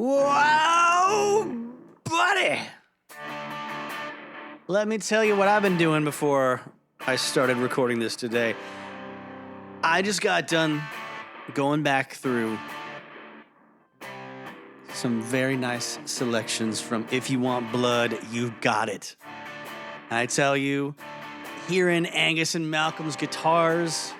Whoa, buddy! Let me tell you what I've been doing before I started recording this today. I just got done going back through some very nice selections from If You Want Blood, You've Got It. And I tell you, hearing Angus and Malcolm's guitars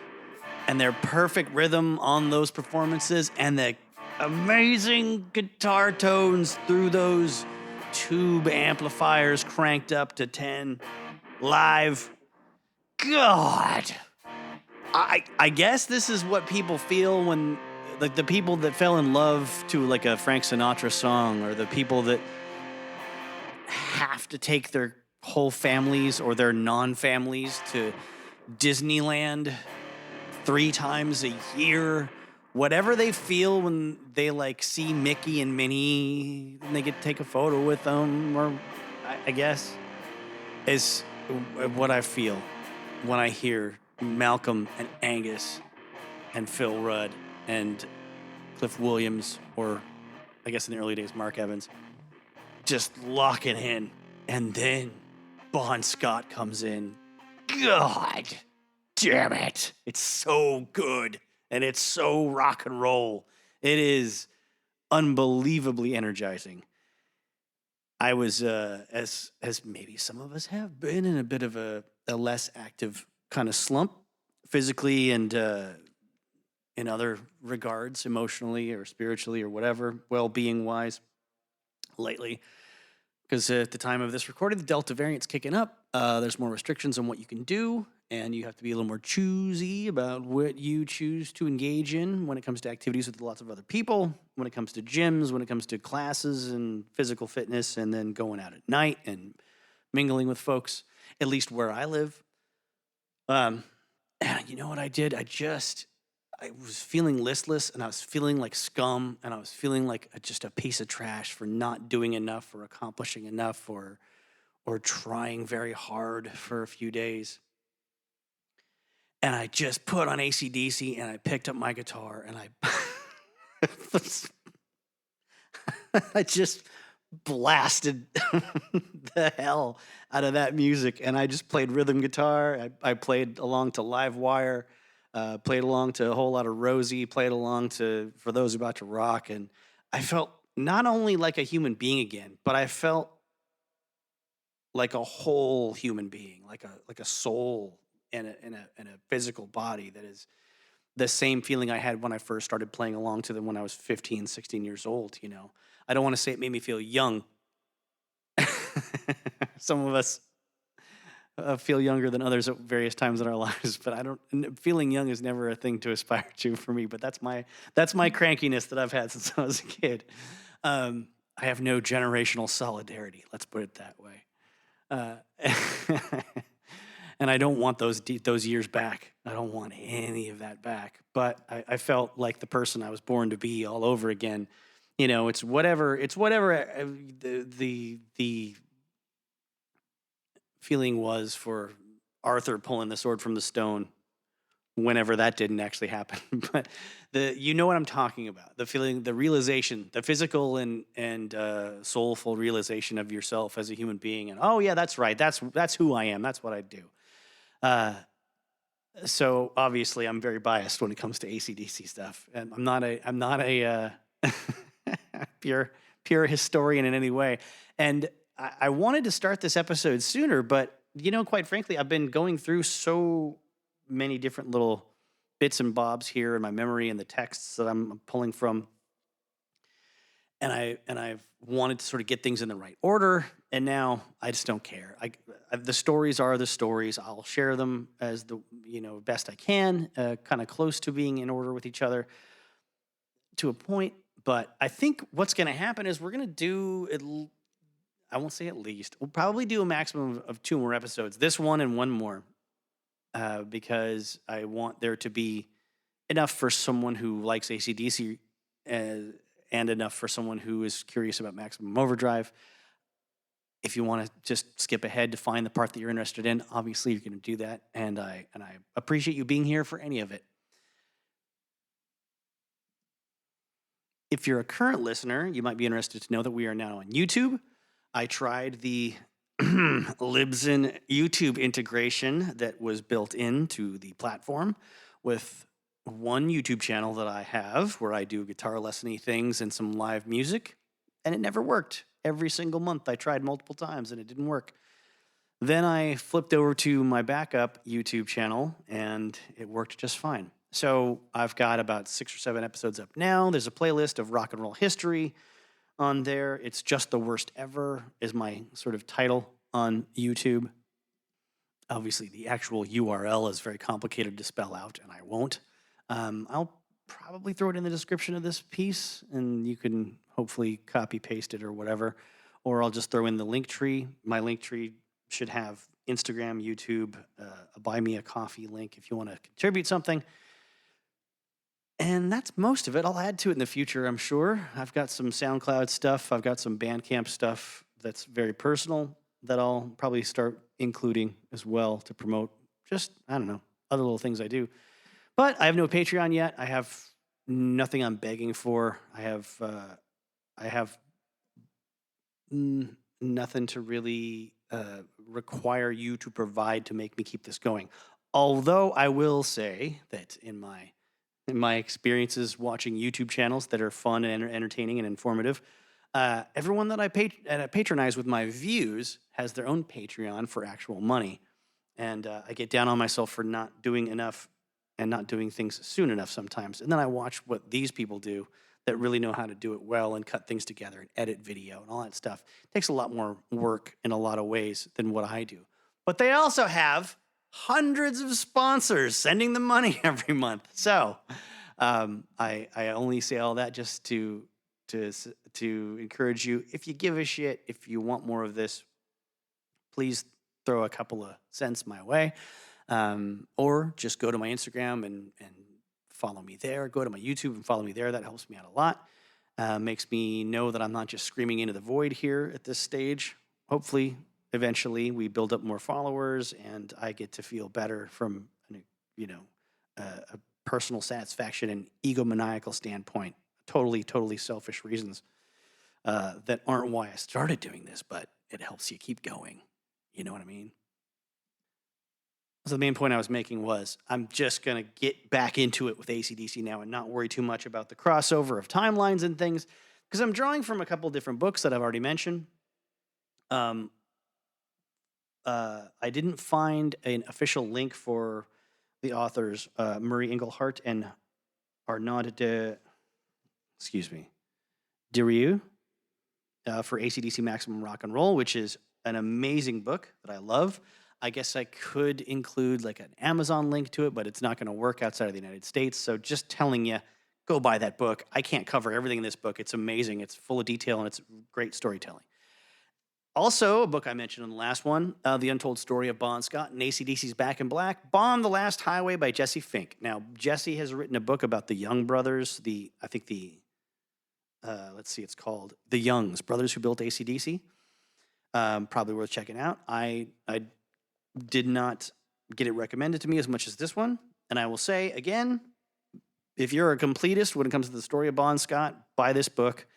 and their perfect rhythm on those performances and the amazing guitar tones through those tube amplifiers cranked up to 10 live. God. I guess this is what people feel when, like, the people that fell in love to like a Frank Sinatra song, or the people that have to take their whole families or their non-families to Disneyland 3 times a year. Whatever they feel when they like see Mickey and Minnie and they get to take a photo with them, or I guess is what I feel when I hear Malcolm and Angus and Phil Rudd and Cliff Williams, or I guess in the early days, Mark Evans, just locking in. And then Bon Scott comes in. God damn it. It's so good. And it's so rock and roll. It is unbelievably energizing. I was, as maybe some of us have been, in a bit of a less active kind of slump, physically and in other regards, emotionally or spiritually or whatever, well-being wise, lately. Because at the time of this recording, the Delta variant's kicking up. There's more restrictions on what you can do, and you have to be a little more choosy about what you choose to engage in when it comes to activities with lots of other people, when it comes to gyms, when it comes to classes and physical fitness, and then going out at night and mingling with folks, at least where I live. And you know what I did? I was feeling listless, and I was feeling like scum, and I was feeling like just a piece of trash for not doing enough or accomplishing enough or trying very hard for a few days. And I just put on AC/DC, and I picked up my guitar, and I just blasted the hell out of that music. And I just played rhythm guitar. I played along to Live Wire, played along to a whole lot of Rosie, played along to For Those About to Rock. And I felt not only like a human being again, but I felt like a whole human being, like a soul in a physical body that is the same feeling I had when I first started playing along to them when I was 15, 16 years old, you know. I don't want to say it made me feel young. Some of us feel younger than others at various times in our lives, but feeling young is never a thing to aspire to for me, but that's my crankiness that I've had since I was a kid. I have no generational solidarity, let's put it that way. And I don't want those years back. I don't want any of that back. But I felt like the person I was born to be all over again. You know, it's whatever the feeling was for Arthur pulling the sword from the stone, whenever that didn't actually happen. But you know what I'm talking about. The feeling, the realization, the physical and soulful realization of yourself as a human being. And, oh yeah, that's right. That's who I am. That's what I do. So obviously I'm very biased when it comes to AC/DC stuff. And I'm not a pure historian in any way. And I wanted to start this episode sooner, but, you know, quite frankly, I've been going through so many different little bits and bobs here in my memory and the texts that I'm pulling from. And I've wanted to sort of get things in the right order, and now I just don't care. The stories are the stories. I'll share them as best I can, kind of close to being in order with each other to a point. But I think what's going to happen is we're going to do, I won't say at least, we'll probably do a maximum of 2 more episodes. This one and one more, because I want there to be enough for someone who likes AC/DC and enough for someone who is curious about Maximum Overdrive. If you want to just skip ahead to find the part that you're interested in, obviously you're going to do that, and I appreciate you being here for any of it. If you're a current listener, you might be interested to know that we are now on YouTube. I tried the Libsyn YouTube integration that was built into the platform with one YouTube channel that I have where I do guitar lessony things and some live music, and it never worked. Every single month I tried multiple times and it didn't work. Then I flipped over to my backup YouTube channel and it worked just fine. So I've got about 6 or 7 episodes up now. There's a playlist of rock and roll history on there. It's Just the Worst Ever is my sort of title on YouTube. Obviously, the actual URL is very complicated to spell out, and I won't. I'll probably throw it in the description of this piece, and you can hopefully copy paste it or whatever. Or I'll just throw in the link tree. My link tree should have Instagram, YouTube, a buy me a coffee link if you want to contribute something. And that's most of it. I'll add to it in the future, I'm sure. I've got some SoundCloud stuff. I've got some Bandcamp stuff that's very personal that I'll probably start including as well to promote just, I don't know, other little things I do. But I have no Patreon yet. I have nothing I'm begging for. I have nothing to really require you to provide to make me keep this going. Although I will say that in my experiences watching YouTube channels that are fun and entertaining and informative, everyone that I patronize with my views has their own Patreon for actual money. And I get down on myself for not doing enough and not doing things soon enough sometimes. And then I watch what these people do that really know how to do it well and cut things together and edit video and all that stuff. It takes a lot more work in a lot of ways than what I do. But they also have hundreds of sponsors sending them money every month. So I only say all that just to encourage you. If you give a shit, if you want more of this, please throw a couple of cents my way. Or just go to my Instagram and follow me there. Go to my YouTube and follow me there. That helps me out a lot. Makes me know that I'm not just screaming into the void here at this stage. Hopefully, eventually, we build up more followers and I get to feel better from, a personal satisfaction and egomaniacal standpoint. Totally selfish reasons that aren't why I started doing this, but it helps you keep going. You know what I mean? So the main point I was making was I'm just going to get back into it with AC/DC now and not worry too much about the crossover of timelines and things because I'm drawing from a couple different books that I've already mentioned. I didn't find an official link for the authors, Murray Englehart and Arnaud Derieux for AC/DC Maximum Rock and Roll, which is an amazing book that I love. I guess I could include like an Amazon link to it, but it's not going to work outside of the United States. So just telling you, go buy that book. I can't cover everything in this book. It's amazing. It's full of detail and it's great storytelling. Also, a book I mentioned in the last one, The Untold Story of Bon Scott and AC/DC's Back in Black, Bon the Last Highway by Jesse Fink. Now, Jesse has written a book about the Young brothers, it's called The Youngs, Brothers Who Built AC/DC. Probably worth checking out. I did not get it recommended to me as much as this one. And I will say, again, if you're a completist when it comes to the story of Bon Scott, buy this book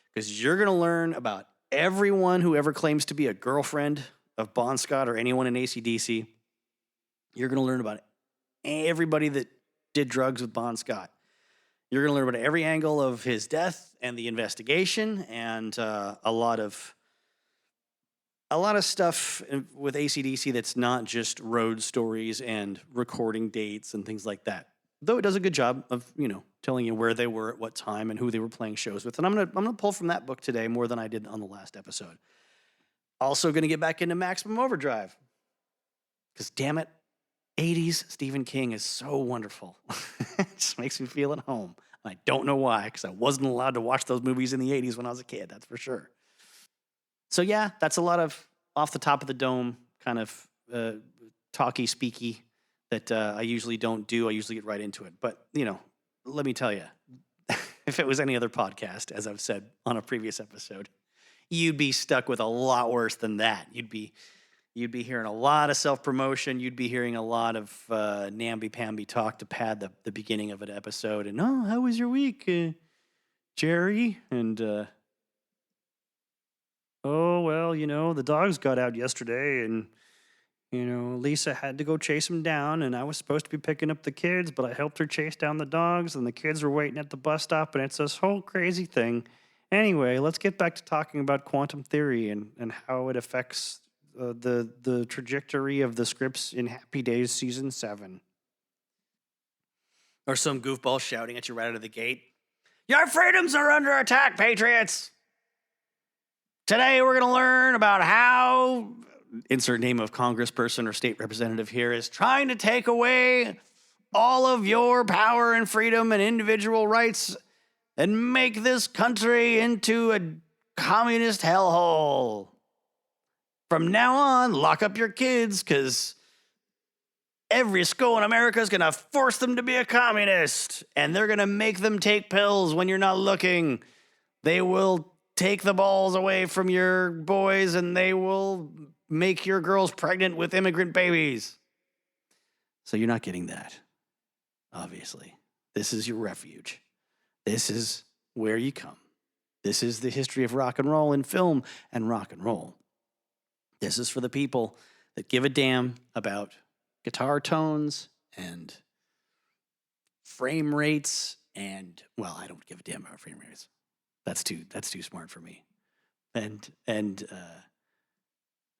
because you're going to learn about everyone who ever claims to be a girlfriend of Bon Scott or anyone in AC/DC. You're going to learn about everybody that did drugs with Bon Scott. You're going to learn about every angle of his death and the investigation and a lot of stuff with AC/DC that's not just road stories and recording dates and things like that. Though it does a good job of, telling you where they were at what time and who they were playing shows with. And I'm gonna pull from that book today more than I did on the last episode. Also gonna get back into Maximum Overdrive. Because damn it, 80s Stephen King is so wonderful. It just makes me feel at home. I don't know why, because I wasn't allowed to watch those movies in the 80s when I was a kid, that's for sure. So yeah, that's a lot of off the top of the dome kind of talky speaky that I usually don't do. I usually get right into it. But, let me tell you, if it was any other podcast, as I've said on a previous episode, you'd be stuck with a lot worse than that. You'd be hearing a lot of self-promotion. You'd be hearing a lot of namby-pamby talk to pad the beginning of an episode. And, how was your week? Jerry, and oh, well, the dogs got out yesterday, and Lisa had to go chase them down, and I was supposed to be picking up the kids, but I helped her chase down the dogs, and the kids were waiting at the bus stop, and it's this whole crazy thing. Anyway, let's get back to talking about quantum theory and how it affects the trajectory of the scripts in Happy Days Season 7. Or some goofball shouting at you right out of the gate. Your freedoms are under attack, Patriots! Today we're going to learn about how insert name of congressperson or state representative here is trying to take away all of your power and freedom and individual rights and make this country into a communist hellhole. From now on, lock up your kids, because every school in America is going to force them to be a communist, and they're going to make them take pills when you're not looking. They will take the balls away from your boys, and they will make your girls pregnant with immigrant babies. So you're not getting that, obviously. This is your refuge. This is where you come. This is the history of rock and roll in film and rock and roll. This is for the people that give a damn about guitar tones and frame rates and, well, I don't give a damn about frame rates. That's too smart for me. And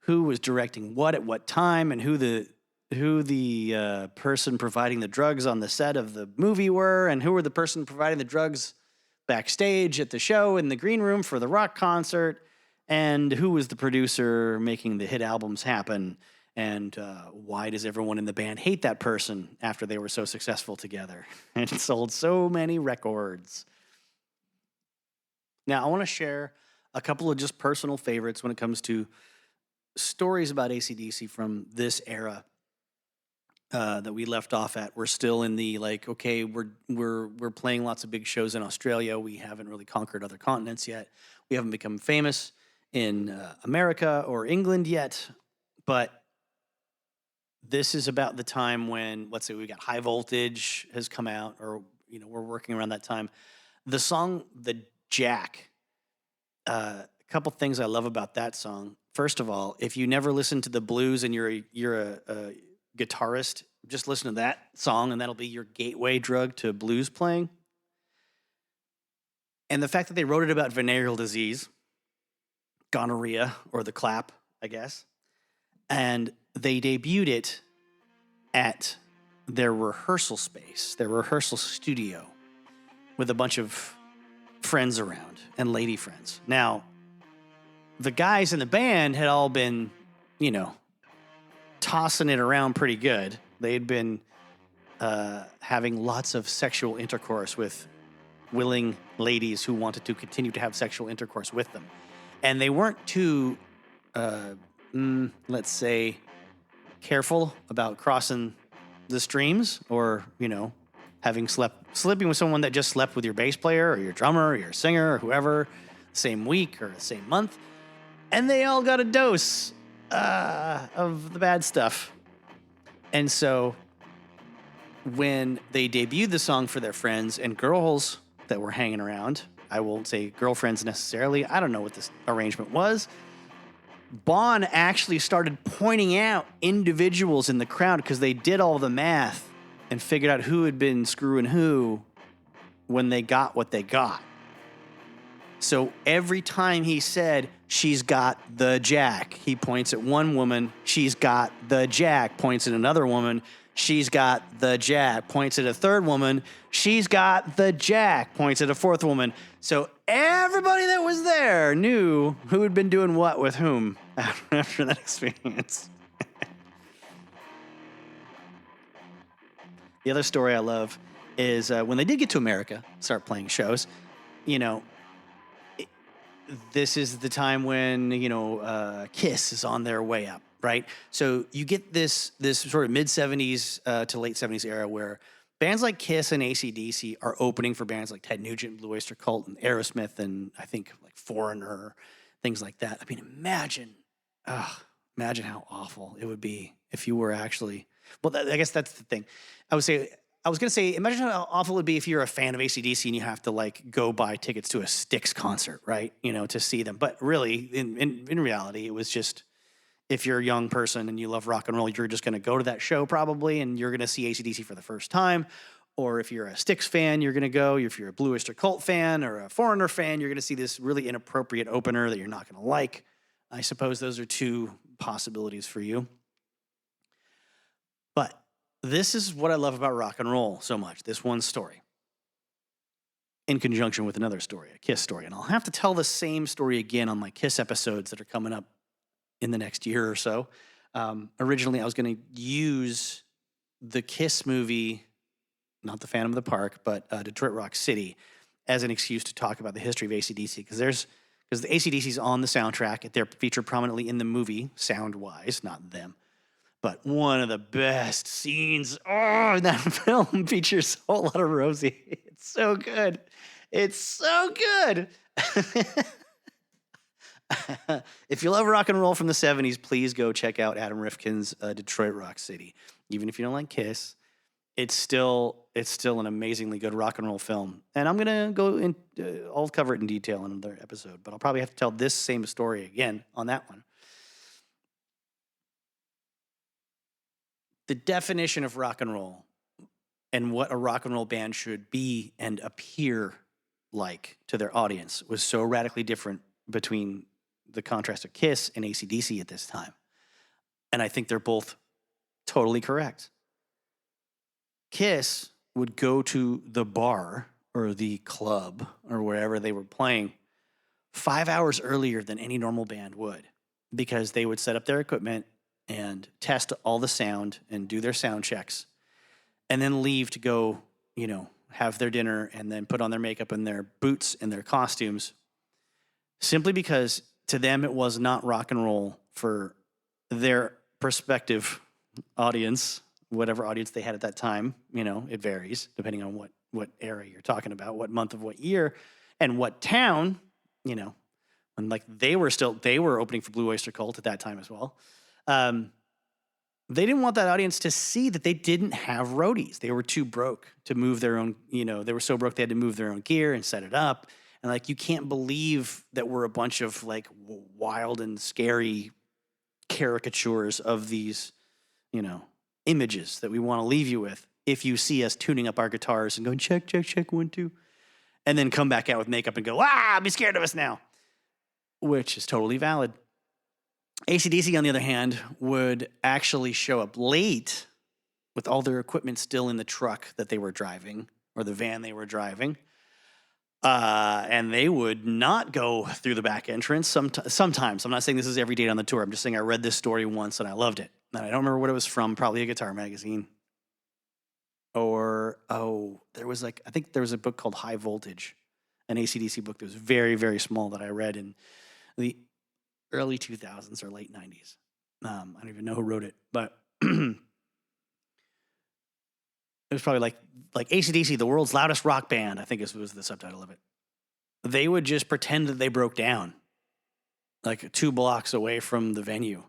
who was directing what at what time, and who the person providing the drugs on the set of the movie were, and who were the person providing the drugs backstage at the show in the green room for the rock concert, and who was the producer making the hit albums happen, and why does everyone in the band hate that person after they were so successful together and sold so many records. Now, I want to share a couple of just personal favorites when it comes to stories about AC/DC from this era that we left off at. We're still in the okay, we're playing lots of big shows in Australia. We haven't really conquered other continents yet. We haven't become famous in America or England yet. But this is about the time when, let's say, we got High Voltage has come out, or we're working around that time. The song "The Jack." A couple things I love about that song. First of all, if you never listen to the blues and you're a guitarist, just listen to that song, and that'll be your gateway drug to blues playing. And the fact that they wrote it about venereal disease, gonorrhea, or the clap, I guess, and they debuted it at their rehearsal space, their rehearsal studio, with a bunch of friends around and lady friends. Now, the guys in the band had all been, tossing it around pretty good. They had been having lots of sexual intercourse with willing ladies who wanted to continue to have sexual intercourse with them. And they weren't too, let's say, careful about crossing the streams or, sleeping with someone that just slept with your bass player or your drummer or your singer or whoever the same week or the same month. And they all got a dose of the bad stuff. And so when they debuted the song for their friends and girls that were hanging around, I won't say girlfriends necessarily, I don't know what this arrangement was, Bon actually started pointing out individuals in the crowd because they did all the math and figured out who had been screwing who when they got what they got. So every time he said, "She's got the jack," he points at one woman, "She's got the jack," points at another woman, "She's got the jack," points at a third woman, "She's got the jack," points at a fourth woman. So everybody that was there knew who had been doing what with whom after that experience. The other story I love is when they did get to America, start playing shows, this is the time when, Kiss is on their way up, right? So you get this sort of mid-'70s to late 70s era where bands like Kiss and AC/DC are opening for bands like Ted Nugent, Blue Oyster Cult, and Aerosmith, and I think like Foreigner, things like that. I mean, imagine how awful it would be if you were actually... Well, I guess that's the thing. I would say I was going to say, imagine how awful it would be if you're a fan of AC/DC and you have to like go buy tickets to a Styx concert, right? To see them. But really, in reality, it was just, if you're a young person and you love rock and roll, you're just going to go to that show probably, and you're going to see AC/DC for the first time. Or if you're a Styx fan, you're going to go. If you're a Blue Oyster Cult fan or a Foreigner fan, you're going to see this really inappropriate opener that you're not going to like. I suppose those are two possibilities for you. But this is what I love about rock and roll so much, this one story, in conjunction with another story, a Kiss story. And I'll have to tell the same story again on my Kiss episodes that are coming up in the next year or so. Originally, I was going to use the Kiss movie, not the Phantom of the Park, but Detroit Rock City, as an excuse to talk about the history of AC/DC, because the AC/DC's on the soundtrack. They're featured prominently in the movie, sound-wise, not them. But one of the best scenes in that film features a whole lot of Rosie. It's so good. It's so good. If you love rock and roll from the 70s, please go check out Adam Rifkin's Detroit Rock City. Even if you don't like Kiss, it's still an amazingly good rock and roll film. And I'm going to go in, I'll cover it in detail in another episode, but I'll probably have to tell this same story again on that one. The definition of rock and roll and what a rock and roll band should be and appear like to their audience was so radically different between the contrast of Kiss and AC/DC at this time. And I think they're both totally correct. Kiss would go to the bar or the club or wherever they were playing 5 hours earlier than any normal band would, because they would set up their equipment and test all the sound and do their sound checks and then leave to go, have their dinner and then put on their makeup and their boots and their costumes, simply because to them it was not rock and roll for their prospective audience, whatever audience they had at that time. It varies depending on what era you're talking about, what month of what year, and what town, and like they were opening for Blue Oyster Cult at that time as well. They didn't want that audience to see that they didn't have roadies. They were too broke to move their own, they were so broke they had to move their own gear and set it up. And like, you can't believe that we're a bunch of like wild and scary caricatures of these, images that we want to leave you with if you see us tuning up our guitars and going, check, check, check, 1, 2, and then come back out with makeup and go, be scared of us now, which is totally valid. AC/DC, on the other hand, would actually show up late with all their equipment still in the truck that they were driving or the van they were driving. And they would not go through the back entrance. Sometimes. I'm not saying this is every date on the tour. I'm just saying I read this story once and I loved it. And I don't remember what it was from, probably a guitar magazine. Or, there was I think there was a book called High Voltage, an AC/DC book that was very, very small that I read in the early 2000s or late 90s. I don't even know who wrote it, but it was probably like AC/DC, the world's loudest rock band, I think was the subtitle of it. They would just pretend that they broke down like 2 blocks away from the venue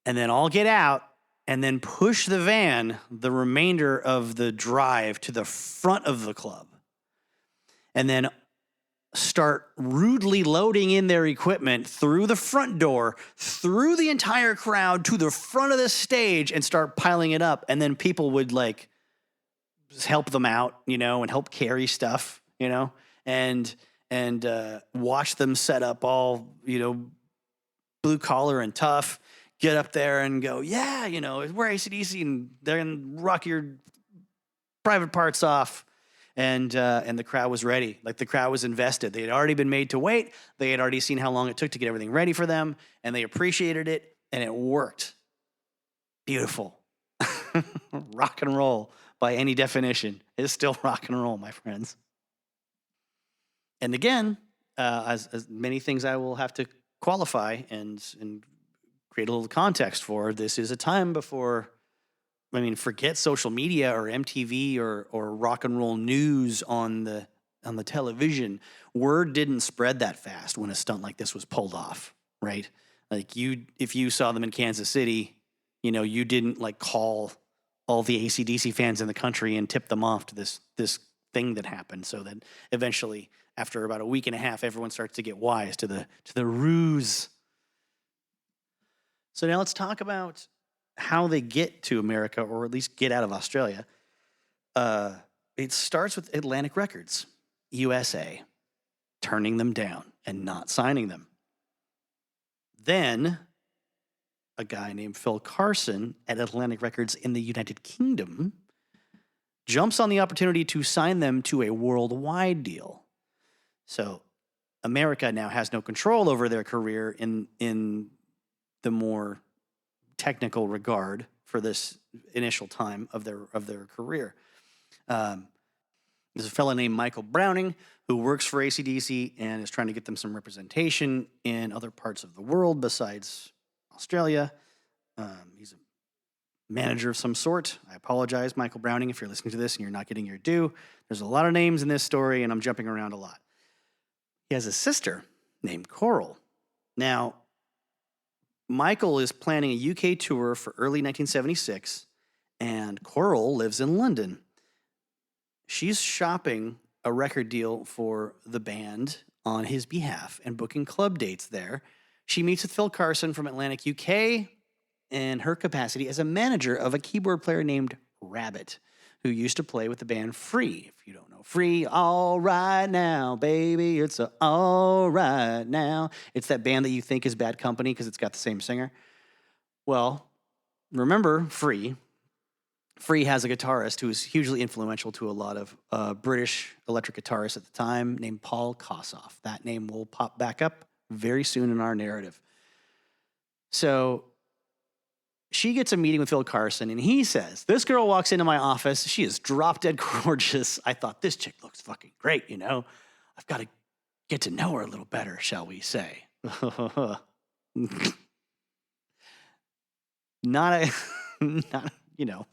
and then all get out and then push the van the remainder of the drive to the front of the club and then start rudely loading in their equipment through the front door, through the entire crowd to the front of the stage and start piling it up. And then people would help them out, and help carry stuff, and watch them set up all, blue collar and tough, get up there and go, yeah, we're AC/DC and they're going to rock your private parts off. And the crowd was ready. Like, the crowd was invested. They had already been made to wait. They had already seen how long it took to get everything ready for them, and they appreciated it, and it worked. Beautiful. Rock and roll, by any definition, is still rock and roll, my friends. And again, as many things I will have to qualify and create a little context for, this is a time before, forget social media or MTV or rock and roll news on the television. Word didn't spread that fast when a stunt like this was pulled off, right? Like, if you saw them in Kansas City, you didn't call all the AC/DC fans in the country and tip them off to this thing that happened, so that eventually, after about a week and a half, everyone starts to get wise to the ruse. So now let's talk about how they get to America, or at least get out of Australia. It starts with Atlantic Records, USA, turning them down and not signing them. Then a guy named Phil Carson at Atlantic Records in the United Kingdom jumps on the opportunity to sign them to a worldwide deal. So America now has no control over their career in the more technical regard for this initial time of their career. There's a fellow named Michael Browning who works for AC/DC and is trying to get them some representation in other parts of the world besides Australia. He's a manager of some sort. I apologize, Michael Browning, if you're listening to this and you're not getting your due. There's a lot of names in this story, and I'm jumping around a lot. He has a sister named Coral. Now, Michael is planning a UK tour for early 1976, and Coral lives in London. She's shopping a record deal for the band on his behalf and booking club dates there. She meets with Phil Carson from Atlantic, UK, in her capacity as a manager of a keyboard player named Rabbit, who used to play with the band Free. If you don't know Free, all right now, baby, it's all right now. It's that band that you think is Bad Company because it's got the same singer. Well, remember Free. Free has a guitarist who is hugely influential to a lot of British electric guitarists at the time named Paul Kossoff. That name will pop back up very soon in our narrative. So she gets a meeting with Phil Carson, and he says, this girl walks into my office. She is drop dead gorgeous. I thought, this chick looks fucking great, you know? I've got to get to know her a little better, shall we say. not, you know,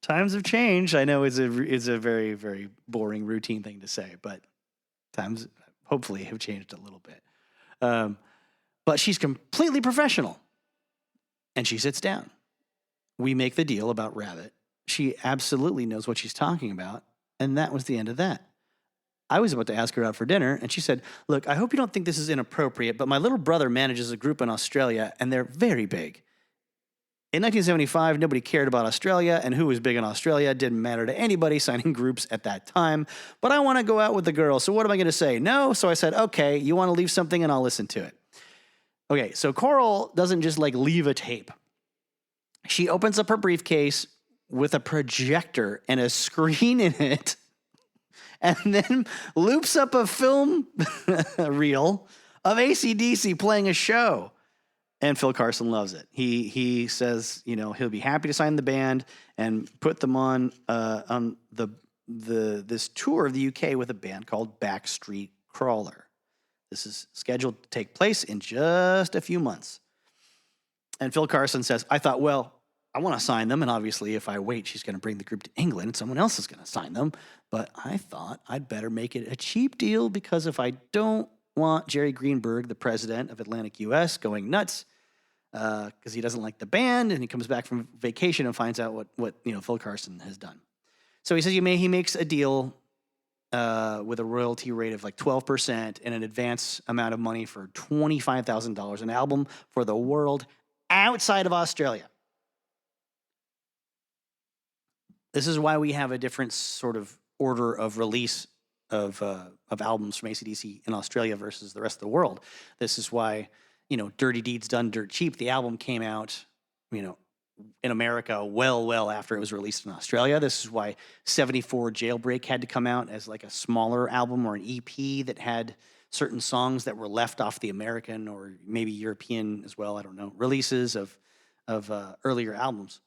times have changed. I know it's a very, very boring routine thing to say, but times hopefully have changed a little bit. But she's completely professional. And she sits down. We make the deal about Rabbit. She absolutely knows what she's talking about. And that was the end of that. I was about to ask her out for dinner, and she said, look, I hope you don't think this is inappropriate, but my little brother manages a group in Australia, and they're very big. In 1975, nobody cared about Australia, and who was big in Australia didn't matter to anybody signing groups at that time. But I want to go out with the girl, so what am I going to say? No? So I said, okay, you want to leave something, and I'll listen to it. Okay, so Coral doesn't just leave a tape. She opens up her briefcase with a projector and a screen in it, and then loops up a film reel of AC/DC playing a show. And Phil Carson loves it. He says, he'll be happy to sign the band and put them on this tour of the UK with a band called Backstreet Crawler. This is scheduled to take place in just a few months. And Phil Carson says, I thought, well, I want to sign them. And obviously, if I wait, she's going to bring the group to England and someone else is going to sign them. But I thought I'd better make it a cheap deal because if I don't want Jerry Greenberg, the president of Atlantic US, going nuts because he doesn't like the band and he comes back from vacation and finds out what Phil Carson has done. So he says he makes a deal with a royalty rate of 12% and an advance amount of money for $25,000 an album for the world outside of Australia. This is why we have a different sort of order of release of albums from AC/DC in Australia versus the rest of the world. This is why, Dirty Deeds Done Dirt Cheap, the album came out, in America well after it was released in Australia. This is why 74 Jailbreak had to come out as a smaller album or an EP that had certain songs that were left off the American or maybe European as well, I don't know, releases of earlier albums.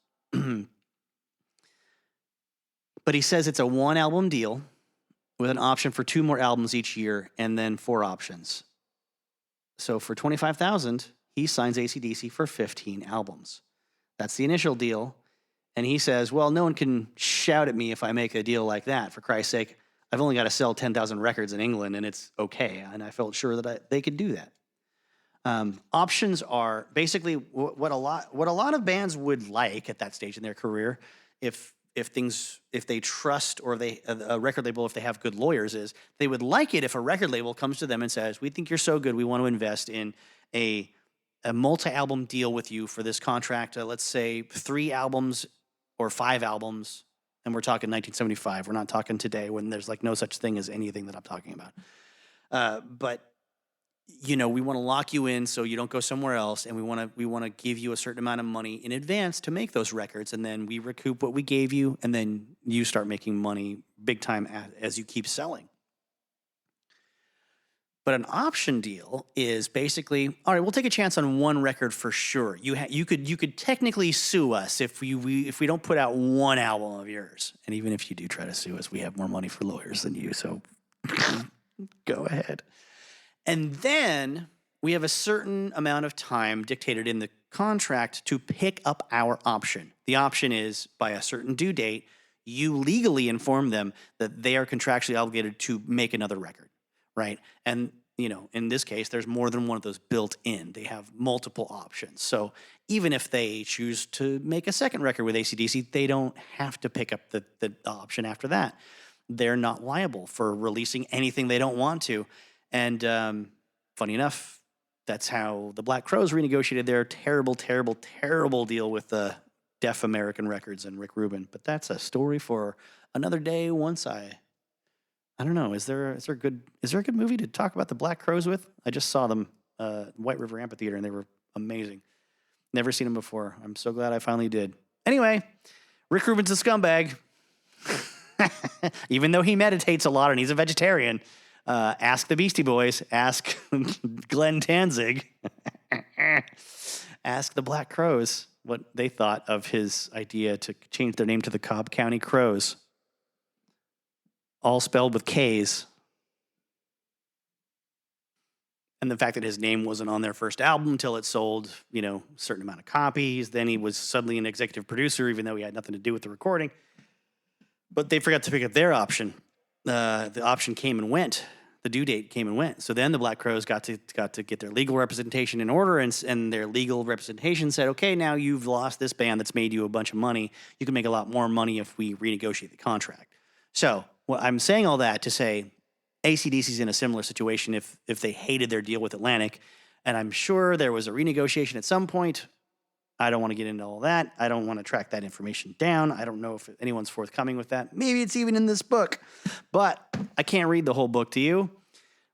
But he says it's a one-album deal with an option for 2 more albums each year and then 4 options. So for $25,000, he signs AC/DC for 15 albums. That's the initial deal. And he says, well, no one can shout at me if I make a deal like that. For Christ's sake, I've only got to sell 10,000 records in England, and it's okay. And I felt sure that they could do that. Options are basically what a lot of bands would like at that stage in their career if they trust, or a record label, if they have good lawyers, is they would like it if a record label comes to them and says, we think you're so good, we want to invest in a multi-album deal with you for this contract. Let's say 3 albums or 5 albums, and we're talking 1975. We're not talking today when there's like no such thing as anything that I'm talking about. But we want to lock you in so you don't go somewhere else, and we want to give you a certain amount of money in advance to make those records, and then we recoup what we gave you, and then you start making money big time as you keep selling. But an option deal is basically, all right, we'll take a chance on one record for sure. You could technically sue us if we don't put out one album of yours. And even if you do try to sue us, we have more money for lawyers than you, so go ahead. And then we have a certain amount of time dictated in the contract to pick up our option. The option is, by a certain due date, you legally inform them that they are contractually obligated to make another record. Right. And, in this case, there's more than one of those built in. They have multiple options. So even if they choose to make a second record with AC/DC, they don't have to pick up the option after that. They're not liable for releasing anything they don't want to. And funny enough, that's how the Black Crowes renegotiated their terrible, terrible, terrible deal with the Deaf American Records and Rick Rubin. But that's a story for another day. I don't know. Is there a good movie to talk about the Black Crowes with? I just saw them, White River Amphitheater, and they were amazing. Never seen them before. I'm so glad I finally did. Anyway, Rick Rubin's a scumbag. Even though he meditates a lot and he's a vegetarian. Ask the Beastie Boys. Ask Glenn Danzig. Ask the Black Crowes what they thought of his idea to change their name to the Cobb County Crows. All spelled with K's. And the fact that his name wasn't on their first album until it sold, a certain amount of copies. Then he was suddenly an executive producer, even though he had nothing to do with the recording. But they forgot to pick up their option. The option came and went. The due date came and went. So then the Black Crowes got to get their legal representation in order, and their legal representation said, okay, now you've lost this band that's made you a bunch of money. You can make a lot more money if we renegotiate the contract. So I'm saying all that to say AC/DC's in a similar situation if they hated their deal with Atlantic, and I'm sure there was a renegotiation at some point. I don't want to get into all that. I don't want to track that information down. I don't know if anyone's forthcoming with that. Maybe it's even in this book, but I can't read the whole book to you.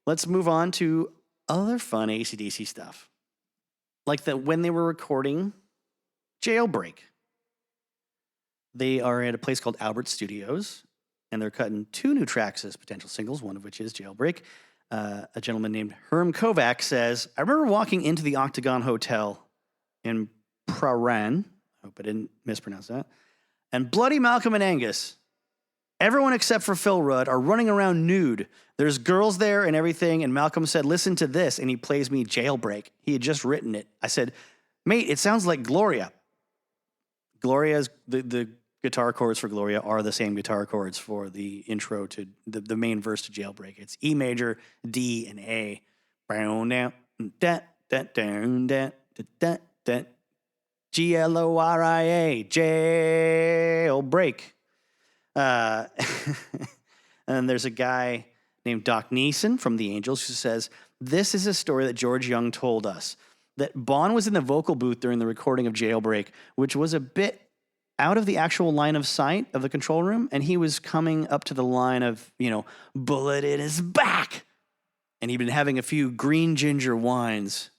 Let's move on to other fun AC/DC stuff. Like when they were recording Jailbreak. They are at a place called Albert Studios, and they're cutting 2 new tracks as potential singles, one of which is Jailbreak. A gentleman named Herm Kovac says, I remember walking into the Octagon Hotel in Praran, I hope I didn't mispronounce that, and Bloody Malcolm and Angus, everyone except for Phil Rudd, are running around nude. There's girls there and everything, and Malcolm said, listen to this, and he plays me Jailbreak. He had just written it. I said, mate, it sounds like Gloria. Gloria's, the guitar chords for Gloria are the same guitar chords for the intro to the main verse to Jailbreak. It's E major, D, and A. Gloria, Jailbreak. And there's a guy named Doc Neeson from The Angels who says, this is a story that George Young told us, that Bon was in the vocal booth during the recording of Jailbreak, which was a bit out of the actual line of sight of the control room, and he was coming up to the line of, bullet in his back. And he'd been having a few green ginger wines.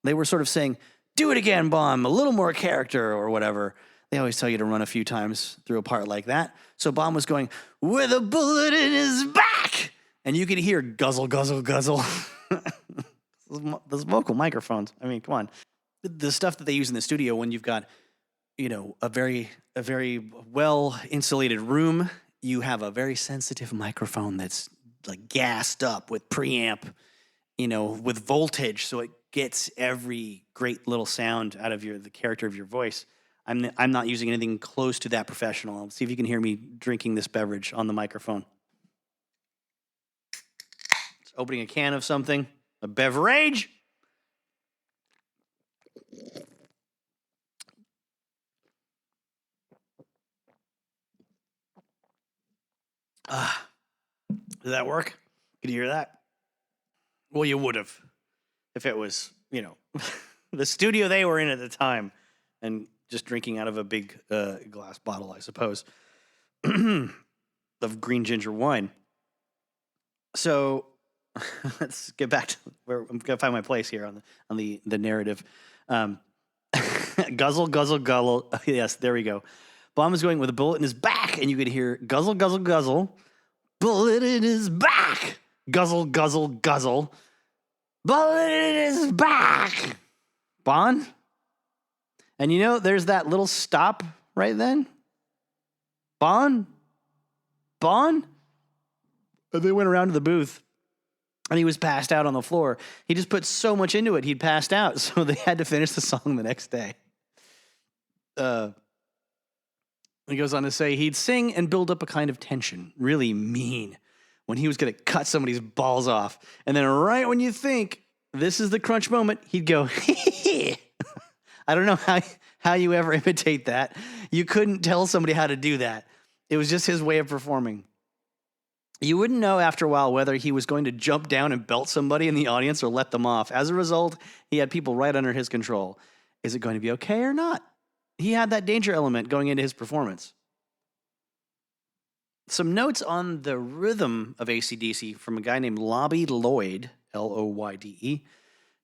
They were sort of saying, do it again, Bon, a little more character or whatever. They always tell you to run a few times through a part like that. So Bon was going, with a bullet in his back. And you could hear guzzle, guzzle, guzzle. Those vocal microphones. I mean, come on. The stuff that they use in the studio when you've got, a very well insulated room, you have a very sensitive microphone that's like gassed up with preamp, with voltage, so it gets every great little sound out of the character of your voice. I'm not using anything close to that professional. I'll see if you can hear me drinking this beverage on the microphone. It's opening a can of something, a beverage. Did that work? Could you hear that? Well, you would have if it was, the studio they were in at the time and just drinking out of a big glass bottle, I suppose, of green ginger wine. So let's get back to where I'm going to find my place here on the narrative. Guzzle, guzzle, guzzle. Yes, there we go. Bomb is going with a bullet in his back, and you could hear guzzle, guzzle, guzzle. Bullet in his back. Guzzle, guzzle, guzzle. Bullet in his back. Bon? And there's that little stop right then. Bon? Bon? And they went around to the booth, and he was passed out on the floor. He just put so much into it, he'd passed out, so they had to finish the song the next day. He goes on to say he'd sing and build up a kind of tension, really mean, when he was going to cut somebody's balls off. And then right when you think this is the crunch moment, he'd go, I don't know how you ever imitate that. You couldn't tell somebody how to do that. It was just his way of performing. You wouldn't know after a while whether he was going to jump down and belt somebody in the audience or let them off. As a result, he had people right under his control. Is it going to be okay or not? He had that danger element going into his performance. Some notes on the rhythm of AC/DC from a guy named Lobby Lloyd, Loyde,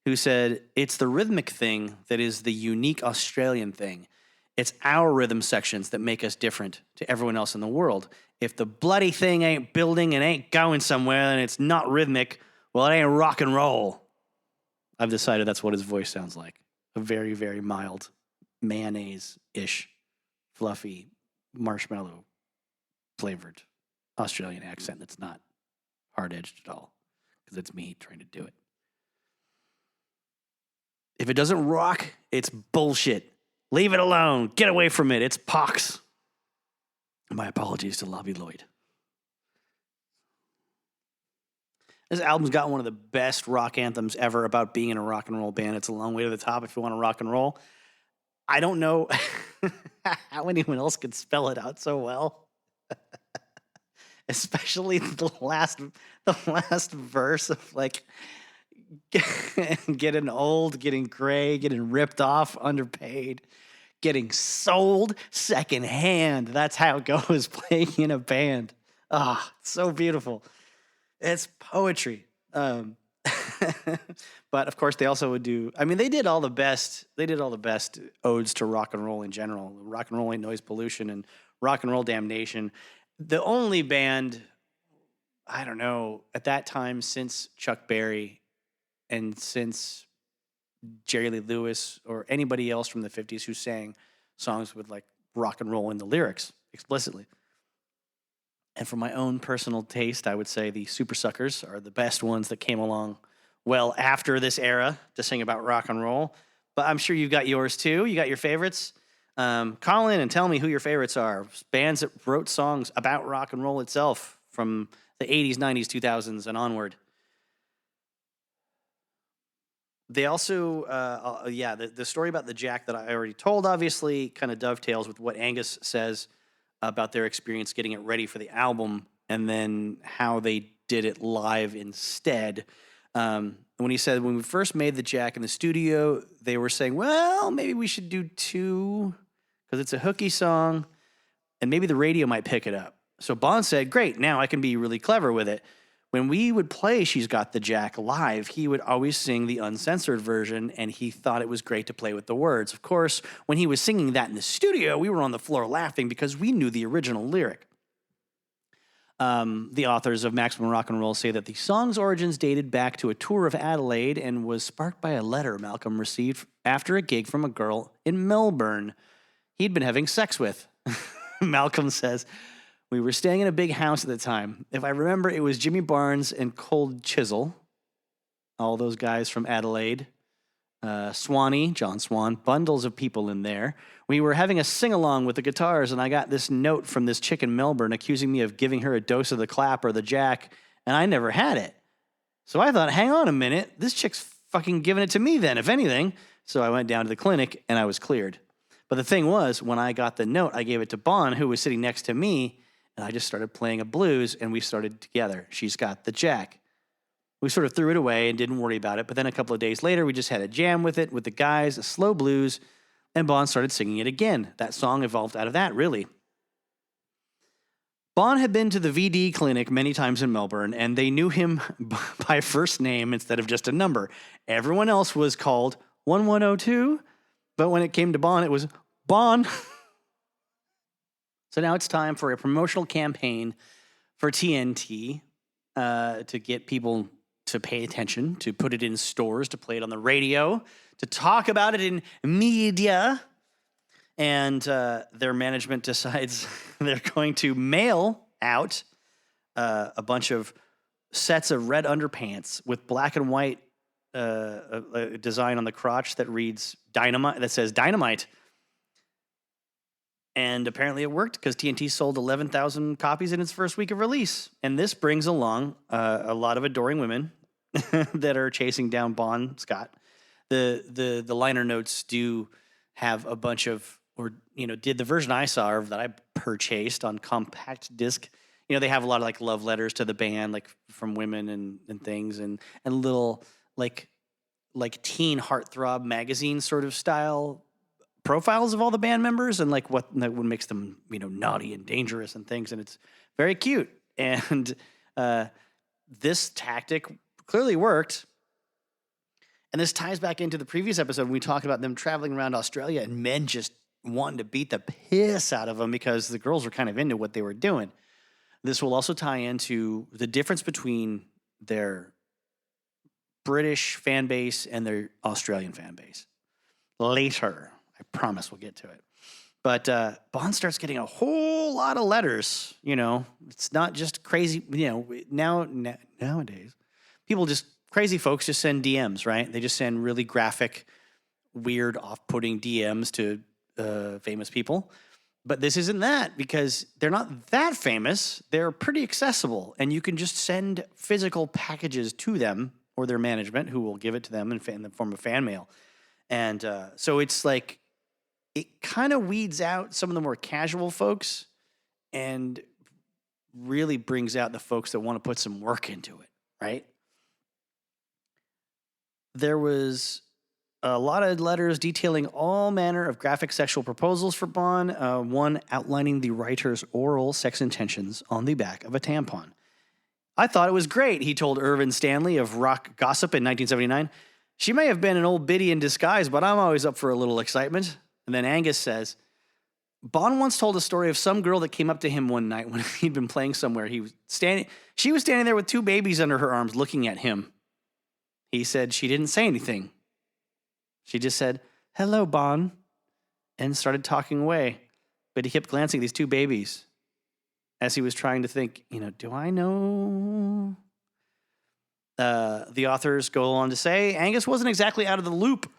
who said, it's the rhythmic thing that is the unique Australian thing. It's our rhythm sections that make us different to everyone else in the world. If the bloody thing ain't building and ain't going somewhere and it's not rhythmic, well, it ain't rock and roll. I've decided that's what his voice sounds like. A very, very mild, mayonnaise-ish, fluffy, marshmallow flavored Australian accent that's not hard-edged at all, because it's me trying to do it. If it doesn't rock, it's bullshit. Leave it alone. Get away from it. It's pox. My apologies to Lobby Lloyd. This album's got one of the best rock anthems ever about being in a rock and roll band. It's A Long Way to the Top if you want to rock and roll. I don't know how anyone else could spell it out so well. Especially the last verse of getting old, getting gray, getting ripped off, underpaid, getting sold secondhand. That's how it goes playing in a band. It's so beautiful. It's poetry. But of course they also would do, they did all the best odes to rock and roll in general. Rock and Roll Ain't Noise Pollution and Rock and Roll Damnation. The only band, I don't know, at that time since Chuck Berry and since Jerry Lee Lewis or anybody else from the 50s who sang songs with rock and roll in the lyrics explicitly. And for my own personal taste, I would say the Super Suckers are the best ones that came along well after this era to sing about rock and roll. But I'm sure you've got yours too. You got your favorites. Call in and tell me who your favorites are. Bands that wrote songs about rock and roll itself from the 80s, 90s, 2000s, and onward. They also, the story about the Jack that I already told obviously kind of dovetails with what Angus says about their experience getting it ready for the album and then how they did it live instead. When he said, when we first made the Jack in the studio, they were saying, well, maybe we should do 2 because it's a hooky song and maybe the radio might pick it up. So Bon said, great, now I can be really clever with it. When we would play She's Got the Jack live, he would always sing the uncensored version, and he thought it was great to play with the words. Of course, when he was singing that in the studio, we were on the floor laughing because we knew the original lyric. The authors of Maximum Rock and Roll say that the song's origins dated back to a tour of Adelaide and was sparked by a letter Malcolm received after a gig from a girl in Melbourne he'd been having sex with. Malcolm says, we were staying in a big house at the time. If I remember, it was Jimmy Barnes and Cold Chisel, all those guys from Adelaide. Swanee, John Swan, bundles of people in there. We were having a sing-along with the guitars, and I got this note from this chick in Melbourne accusing me of giving her a dose of the clap or the Jack, and I never had it. So I thought, hang on a minute, this chick's fucking giving it to me then, if anything. So I went down to the clinic, and I was cleared. But the thing was, when I got the note, I gave it to Bon, who was sitting next to me, And I just started playing a blues, and we started together. She's got the jack. We sort of threw it away and didn't worry about it. But then a couple of days later, we just had a jam with it with the guys, a slow blues, and Bon started singing it again. That song evolved out of that, really. Bon had been to the VD clinic many times in Melbourne, and they knew him by first name instead of just a number. Everyone else was called 1102, but when it came to Bon, it was Bon. So now it's time for a promotional campaign for TNT to get people to pay attention, to put it in stores, to play it on the radio, to talk about it in media. And their management decides they're going to mail out a bunch of sets of red underpants with black and white a design on the crotch that reads dynamite, that says dynamite. And apparently it worked because TNT sold 11,000 copies in its first week of release. And this brings along a lot of adoring women that are chasing down Bon Scott. The liner notes do have a bunch of, or, did the version I saw or that I purchased on compact disc. They have a lot of like love letters to the band, like from women and things, and little like teen heartthrob magazine sort of style profiles of all the band members and like what makes them, naughty and dangerous and things. And it's very cute. And this tactic clearly worked. And this ties back into the previous episode when we talked about them traveling around Australia and men just wanting to beat the piss out of them because the girls were kind of into what they were doing. This will also tie into the difference between their British fan base and their Australian fan base. Later, I promise we'll get to it. But Bon starts getting a whole lot of letters. It's not just crazy. Nowadays, crazy folks just send DMs, right? They just send really graphic, weird, off-putting DMs to famous people. But this isn't that because they're not that famous. They're pretty accessible, and you can just send physical packages to them or their management, who will give it to them in the form of fan mail. And so it's like it kind of weeds out some of the more casual folks and really brings out the folks that want to put some work into it, right? There was a lot of letters detailing all manner of graphic sexual proposals for Bon, one outlining the writer's oral sex intentions on the back of a tampon. I thought it was great, he told Irvin Stanley of Rock Gossip in 1979. She may have been an old biddy in disguise, but I'm always up for a little excitement. And then Angus says, Bon once told a story of some girl that came up to him one night when he'd been playing somewhere. She was standing there with two babies under her arms looking at him. He said she didn't say anything. She just said, hello, Bon, and started talking away. But he kept glancing at these two babies as he was trying to think, do I know? The authors go on to say, Angus wasn't exactly out of the loop.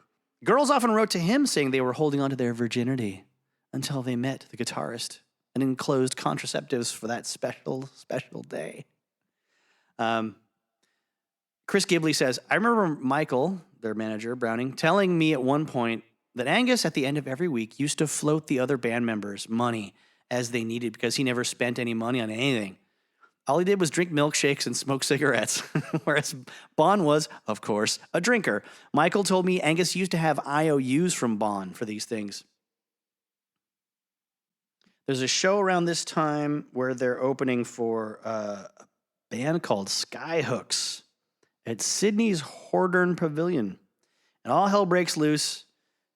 Girls often wrote to him saying they were holding on to their virginity until they met the guitarist and enclosed contraceptives for that special, special day. Chris Gibley says, I remember Michael, their manager, Browning, telling me at one point that Angus, at the end of every week, used to float the other band members money as they needed because he never spent any money on anything. All he did was drink milkshakes and smoke cigarettes, whereas Bon was, of course, a drinker. Michael told me Angus used to have IOUs from Bon for these things. There's a show around this time where they're opening for a band called Skyhooks at Sydney's Hordern Pavilion. And all hell breaks loose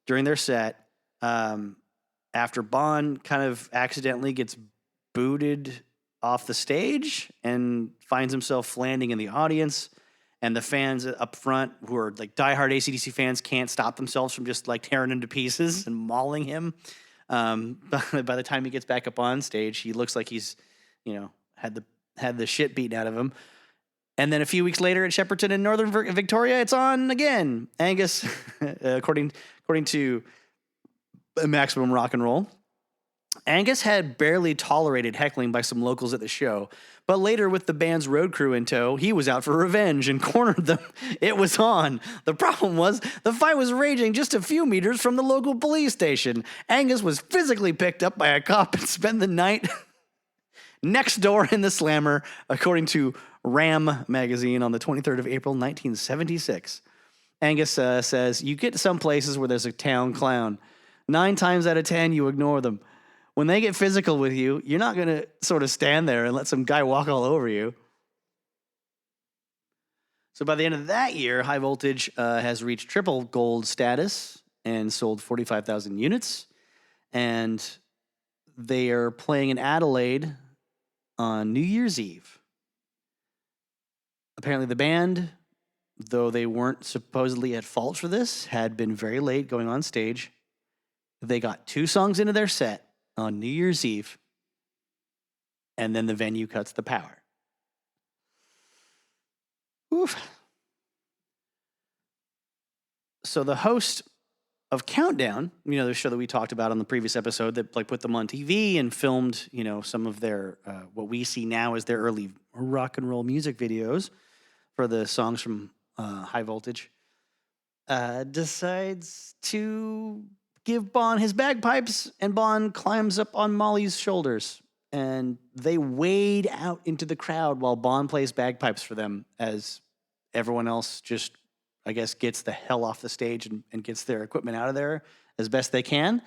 during their set after Bon kind of accidentally gets booted off the stage and finds himself landing in the audience. And the fans up front, who are like diehard AC/DC fans, can't stop themselves from just like tearing him to pieces and mauling him. By the time he gets back up on stage, he looks like he's, had the shit beaten out of him. And then a few weeks later at Shepperton in Northern Victoria, it's on again. Angus, according to Maximum Rock and Roll, Angus had barely tolerated heckling by some locals at the show, but later with the band's road crew in tow, he was out for revenge and cornered them. It was on. The problem was the fight was raging just a few meters from the local police station. Angus was physically picked up by a cop and spent the night next door in the slammer, according to Ram magazine on the 23rd of April, 1976. Angus says, you get to some places where there's a town clown. 9 times out of 10, you ignore them. When they get physical with you, you're not going to sort of stand there and let some guy walk all over you. So by the end of that year, High Voltage has reached triple gold status and sold 45,000 units. And they are playing in Adelaide on New Year's Eve. Apparently the band, though they weren't supposedly at fault for this, had been very late going on stage. They got 2 songs into their set on New Year's Eve, and then the venue cuts the power. Oof. So the host of Countdown, the show that we talked about on the previous episode that put them on TV and filmed, some of their, what we see now as their early rock and roll music videos for the songs from High Voltage, decides to give Bon his bagpipes, and Bon climbs up on Molly's shoulders. And they wade out into the crowd while Bon plays bagpipes for them as everyone else just, I guess, gets the hell off the stage and gets their equipment out of there as best they can.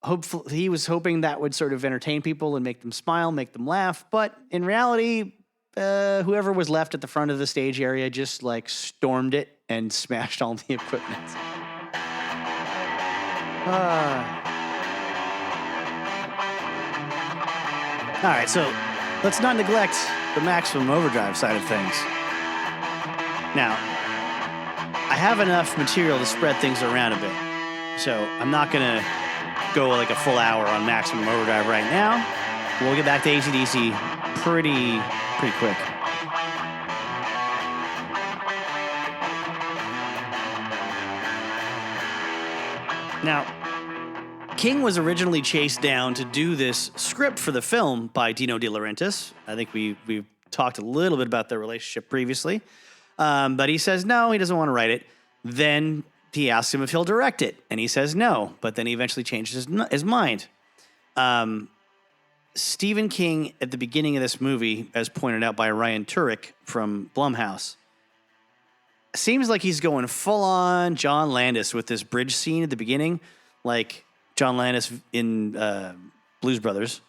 Hopefully, he was hoping that would sort of entertain people and make them smile, make them laugh. But in reality, whoever was left at the front of the stage area just stormed it and smashed all the equipment. All right, so let's not neglect the Maximum Overdrive side of things. Now, I have enough material to spread things around a bit, so I'm not going to go a full hour on Maximum Overdrive right now. We'll get back to AC/DC pretty quick. Now, King was originally chased down to do this script for the film by Dino De Laurentiis. I think we've talked a little bit about their relationship previously. But he says no, he doesn't want to write it. Then he asks him if he'll direct it, and he says no. But then he eventually changes his mind. Stephen King, at the beginning of this movie, as pointed out by Ryan Turek from Blumhouse, seems like he's going full-on John Landis with this bridge scene at the beginning, like John Landis in Blues Brothers.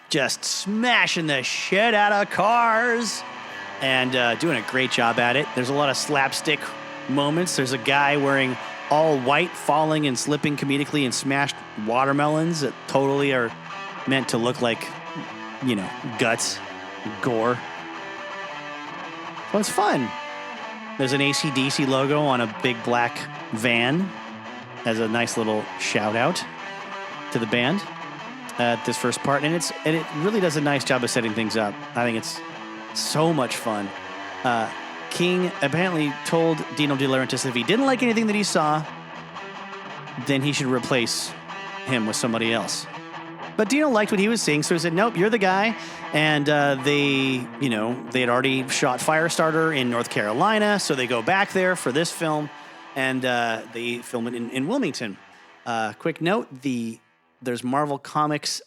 Just smashing the shit out of cars and doing a great job at it. There's a lot of slapstick moments. There's a guy wearing all white falling and slipping comedically and smashed watermelons that totally are meant to look like, guts, gore. So it's fun. There's an AC/DC logo on a big black van as a nice little shout out to the band at this first part. And it really does a nice job of setting things up. I think it's so much fun. King apparently told Dino De Laurentiis if he didn't like anything that he saw, then he should replace him with somebody else. But Dino liked what he was seeing, so he said, nope, you're the guy. And they had already shot Firestarter in North Carolina, so they go back there for this film, and they film it in Wilmington. Quick note, there's Marvel Comics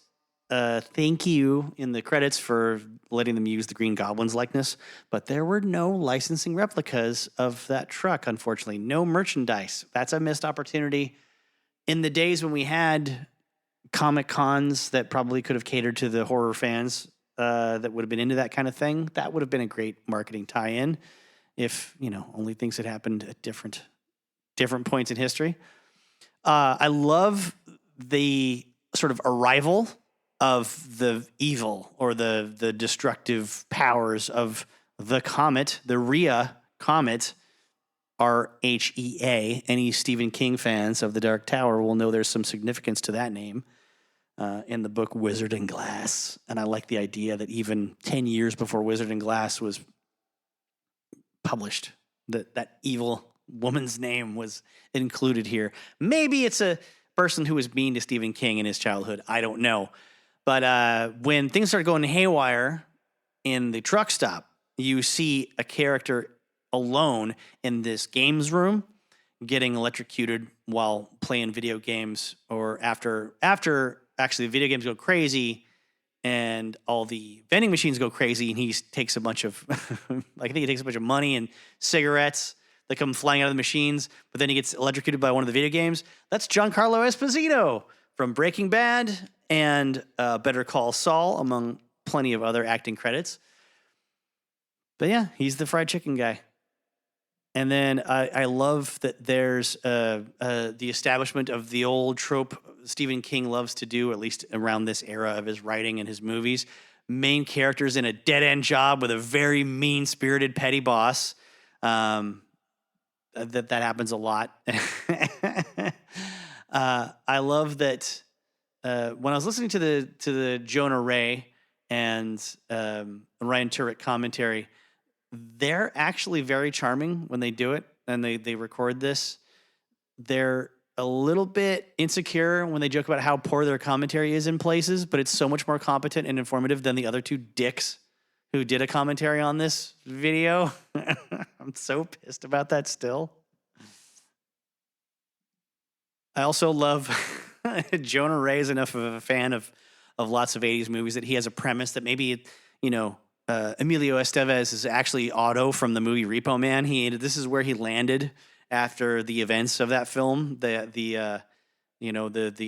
thank you in the credits for letting them use the Green Goblin's likeness, but there were no licensing replicas of that truck, unfortunately. No merchandise. That's a missed opportunity. In the days when we had Comic Cons that probably could have catered to the horror fans that would have been into that kind of thing, that would have been a great marketing tie-in if, only things had happened at different points in history. I love the sort of arrival of the evil or the destructive powers of the comet, the Rhea comet, RHEA. Any Stephen King fans of The Dark Tower will know there's some significance to that name in the book Wizard and Glass. And I like the idea that even 10 years before Wizard and Glass was published, that evil woman's name was included here. Maybe it's a person who was mean to Stephen King in his childhood. I don't know. But when things start going haywire in the truck stop, you see a character alone in this games room. getting electrocuted while playing video games, or after actually the video games go crazy and all the vending machines go crazy, and he takes a bunch of I think he takes a bunch of money and cigarettes that come flying out of the machines, but then he gets electrocuted by one of the video games. That's Giancarlo Esposito from Breaking Bad and Better Call Saul, among plenty of other acting credits. But yeah, he's the fried chicken guy. And then I love that there's the establishment of the old trope Stephen King loves to do, at least around this era of his writing and his movies. Main characters in a dead-end job with a very mean-spirited petty boss. That happens a lot. I love that when I was listening to the Jonah Ray and Ryan Turek commentary, they're actually very charming when they do it and they record this. They're a little bit insecure when they joke about how poor their commentary is in places, but it's so much more competent and informative than the other two dicks who did a commentary on this video. I'm so pissed about that still. I also love Jonah Ray is enough of a fan of lots of 80s movies that he has a premise that maybe, Emilio Estevez is actually Otto from the movie Repo Man. This is where he landed after the events of that film, the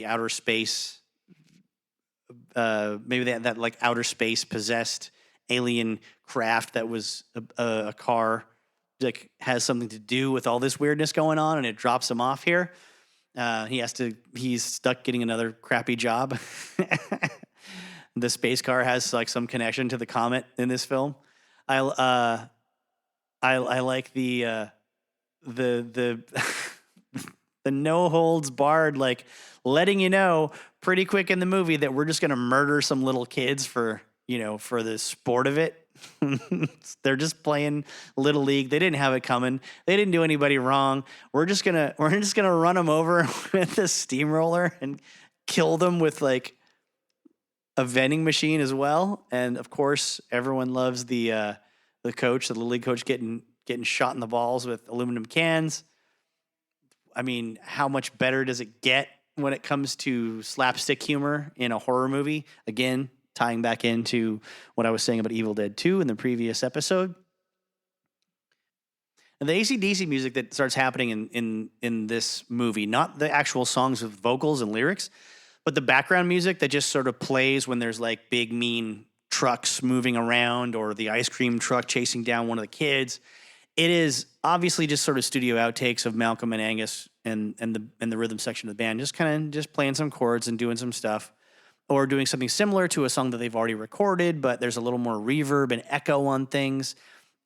outer space, maybe that like outer space possessed alien craft that was a car, like has something to do with all this weirdness going on, and it drops him off here. He's stuck getting another crappy job. The space car has like some connection to the comet in this film. I like the the no holds barred, like letting you know pretty quick in the movie that we're just gonna murder some little kids for the sport of it. They're just playing Little League. They didn't have it coming. They didn't do anybody wrong. We're just gonna run them over with a steamroller and kill them with like a vending machine as well. And of course, everyone loves the coach, the Little League coach, getting shot in the balls with aluminum cans. I mean, how much better does it get when it comes to slapstick humor in a horror movie? Again, tying back into what I was saying about Evil Dead 2 in the previous episode. And the AC/DC music that starts happening in this movie, not the actual songs with vocals and lyrics, but the background music that just sort of plays when there's like big mean trucks moving around or the ice cream truck chasing down one of the kids. It is obviously just sort of studio outtakes of Malcolm and Angus and the rhythm section of the band, just playing some chords and doing some stuff, or doing something similar to a song that they've already recorded, but there's a little more reverb and echo on things.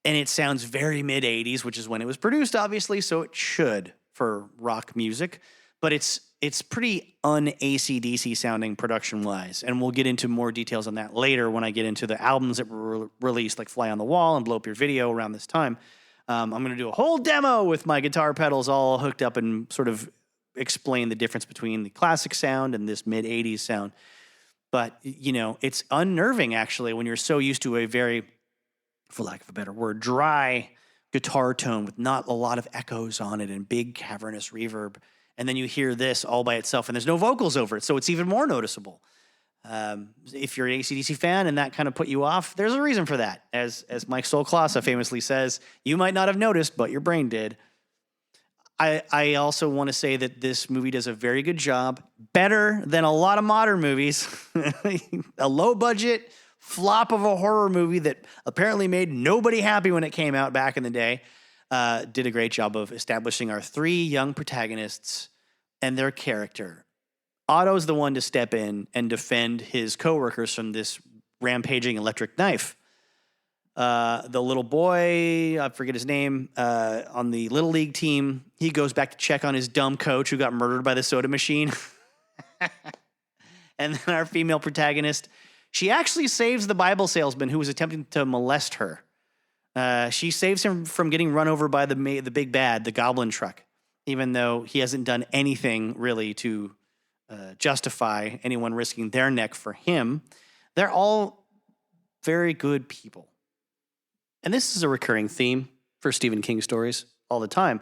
And it sounds very mid-'80s, which is when it was produced, obviously, so it should for rock music. But it's pretty un-AC/DC sounding production-wise. And we'll get into more details on that later when I get into the albums that were released, like Fly on the Wall and Blow Up Your Video around this time. I'm going to do a whole demo with my guitar pedals all hooked up and sort of explain the difference between the classic sound and this mid-'80s sound. But, it's unnerving, actually, when you're so used to a very, for lack of a better word, dry guitar tone with not a lot of echoes on it and big cavernous reverb. And then you hear this all by itself, and there's no vocals over it, so it's even more noticeable. If you're an AC/DC fan and that kind of put you off, there's a reason for that. As Mike Solklasa famously says, you might not have noticed, but your brain did. I also want to say that this movie does a very good job, better than a lot of modern movies. A low-budget flop of a horror movie that apparently made nobody happy when it came out back in the day. Did a great job of establishing our three young protagonists and their character. Otto's the one to step in and defend his coworkers from this rampaging electric knife. The little boy, I forget his name, on the Little League team, he goes back to check on his dumb coach who got murdered by the soda machine. And then our female protagonist, she actually saves the Bible salesman who was attempting to molest her. She saves him from getting run over by the big bad, the goblin truck, even though he hasn't done anything really to justify anyone risking their neck for him. They're all very good people. And this is a recurring theme for Stephen King stories all the time.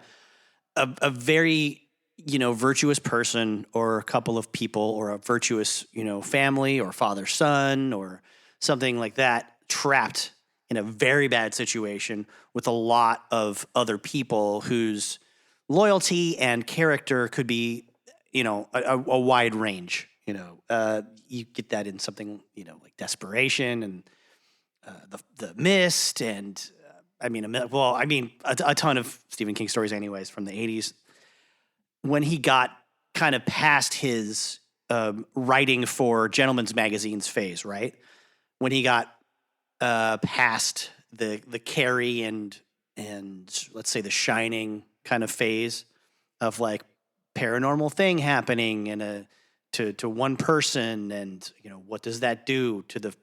a very, virtuous person or a couple of people or a virtuous, family or father son or something like that trapped in a very bad situation with a lot of other people whose loyalty and character could be, a wide range. You get that in something, like Desperation and the Mist and a ton of Stephen King stories anyways from the 80s. When he got kind of past his writing for gentlemen's magazines phase, right? When he got past the Carrie and let's say the Shining kind of phase of like paranormal thing happening and to one person, and what does that do to the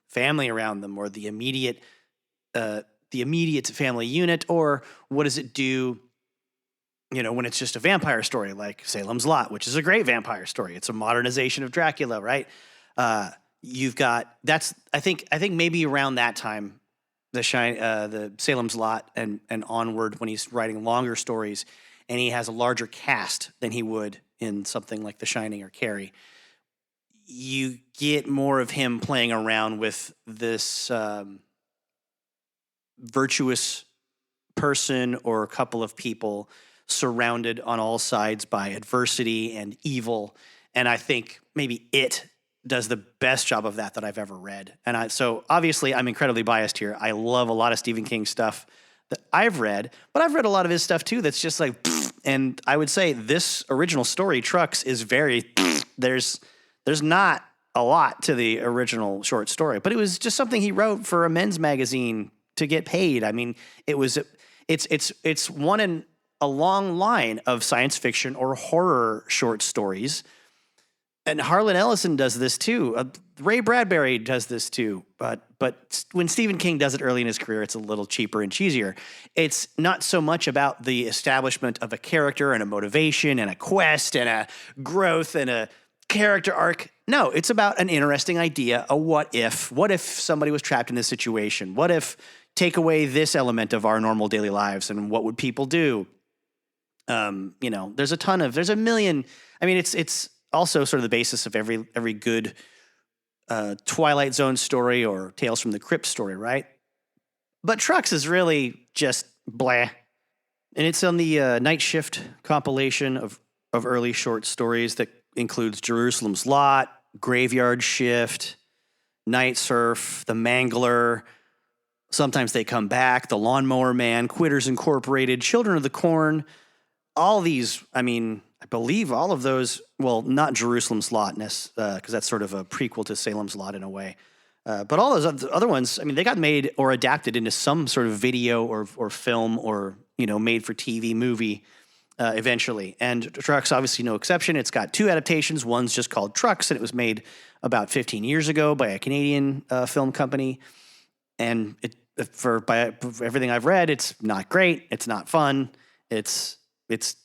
family around them or the immediate family unit, or what does it do when it's just a vampire story like Salem's Lot, which is a great vampire story. It's a modernization of Dracula, right? You've got I think maybe around that time, the Salem's Lot and onward, when he's writing longer stories and he has a larger cast than he would in something like The Shining or Carrie, you get more of him playing around with this virtuous person or a couple of people surrounded on all sides by adversity and evil. And I think maybe It does the best job of that I've ever read. And so obviously I'm incredibly biased here. I love a lot of Stephen King stuff that I've read, but I've read a lot of his stuff too that's just like, and I would say this original story, Trucks, is very, there's not a lot to the original short story, but it was just something he wrote for a men's magazine to get paid. I mean, it's one in a long line of science fiction or horror short stories. And Harlan Ellison does this too. Ray Bradbury does this too. But when Stephen King does it early in his career, it's a little cheaper and cheesier. It's not so much about the establishment of a character and a motivation and a quest and a growth and a character arc. No, it's about an interesting idea, a what if. What if somebody was trapped in this situation? What if take away this element of our normal daily lives, and what would people do? There's a million. I mean, it's also sort of the basis of every good Twilight Zone story or Tales from the Crypt story, right? But Trucks is really just blah. And it's on the Night Shift compilation of early short stories that includes Jerusalem's Lot, Graveyard Shift, Night Surf, The Mangler, Sometimes They Come Back, The Lawnmower Man, Quitters Incorporated, Children of the Corn. All these, I believe all of those, well, not Jerusalem's Lot, because that's sort of a prequel to Salem's Lot in a way. But all those other ones, they got made or adapted into some sort of video or film or, made for TV movie eventually. And Trucks, obviously no exception. It's got two adaptations. One's just called Trucks, and it was made about 15 years ago by a Canadian film company. And by everything I've read, it's not great. It's not fun. It's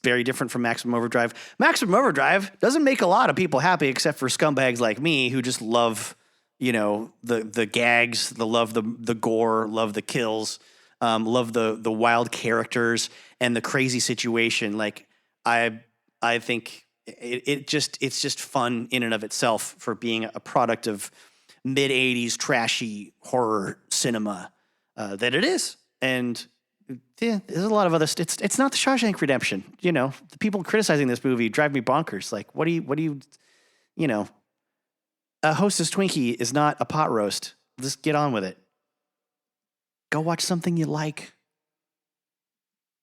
very different from Maximum Overdrive. Maximum Overdrive doesn't make a lot of people happy except for scumbags like me who just love, the gags, love the gore, love the kills, love the wild characters and the crazy situation. Like I think it's just fun in and of itself for being a product of mid-'80s trashy horror cinema that it is. And yeah, there's a lot of other. It's not the Shawshank Redemption. The people criticizing this movie drive me bonkers. Like, what do you, a Hostess Twinkie is not a pot roast. Just get on with it. Go watch something you like.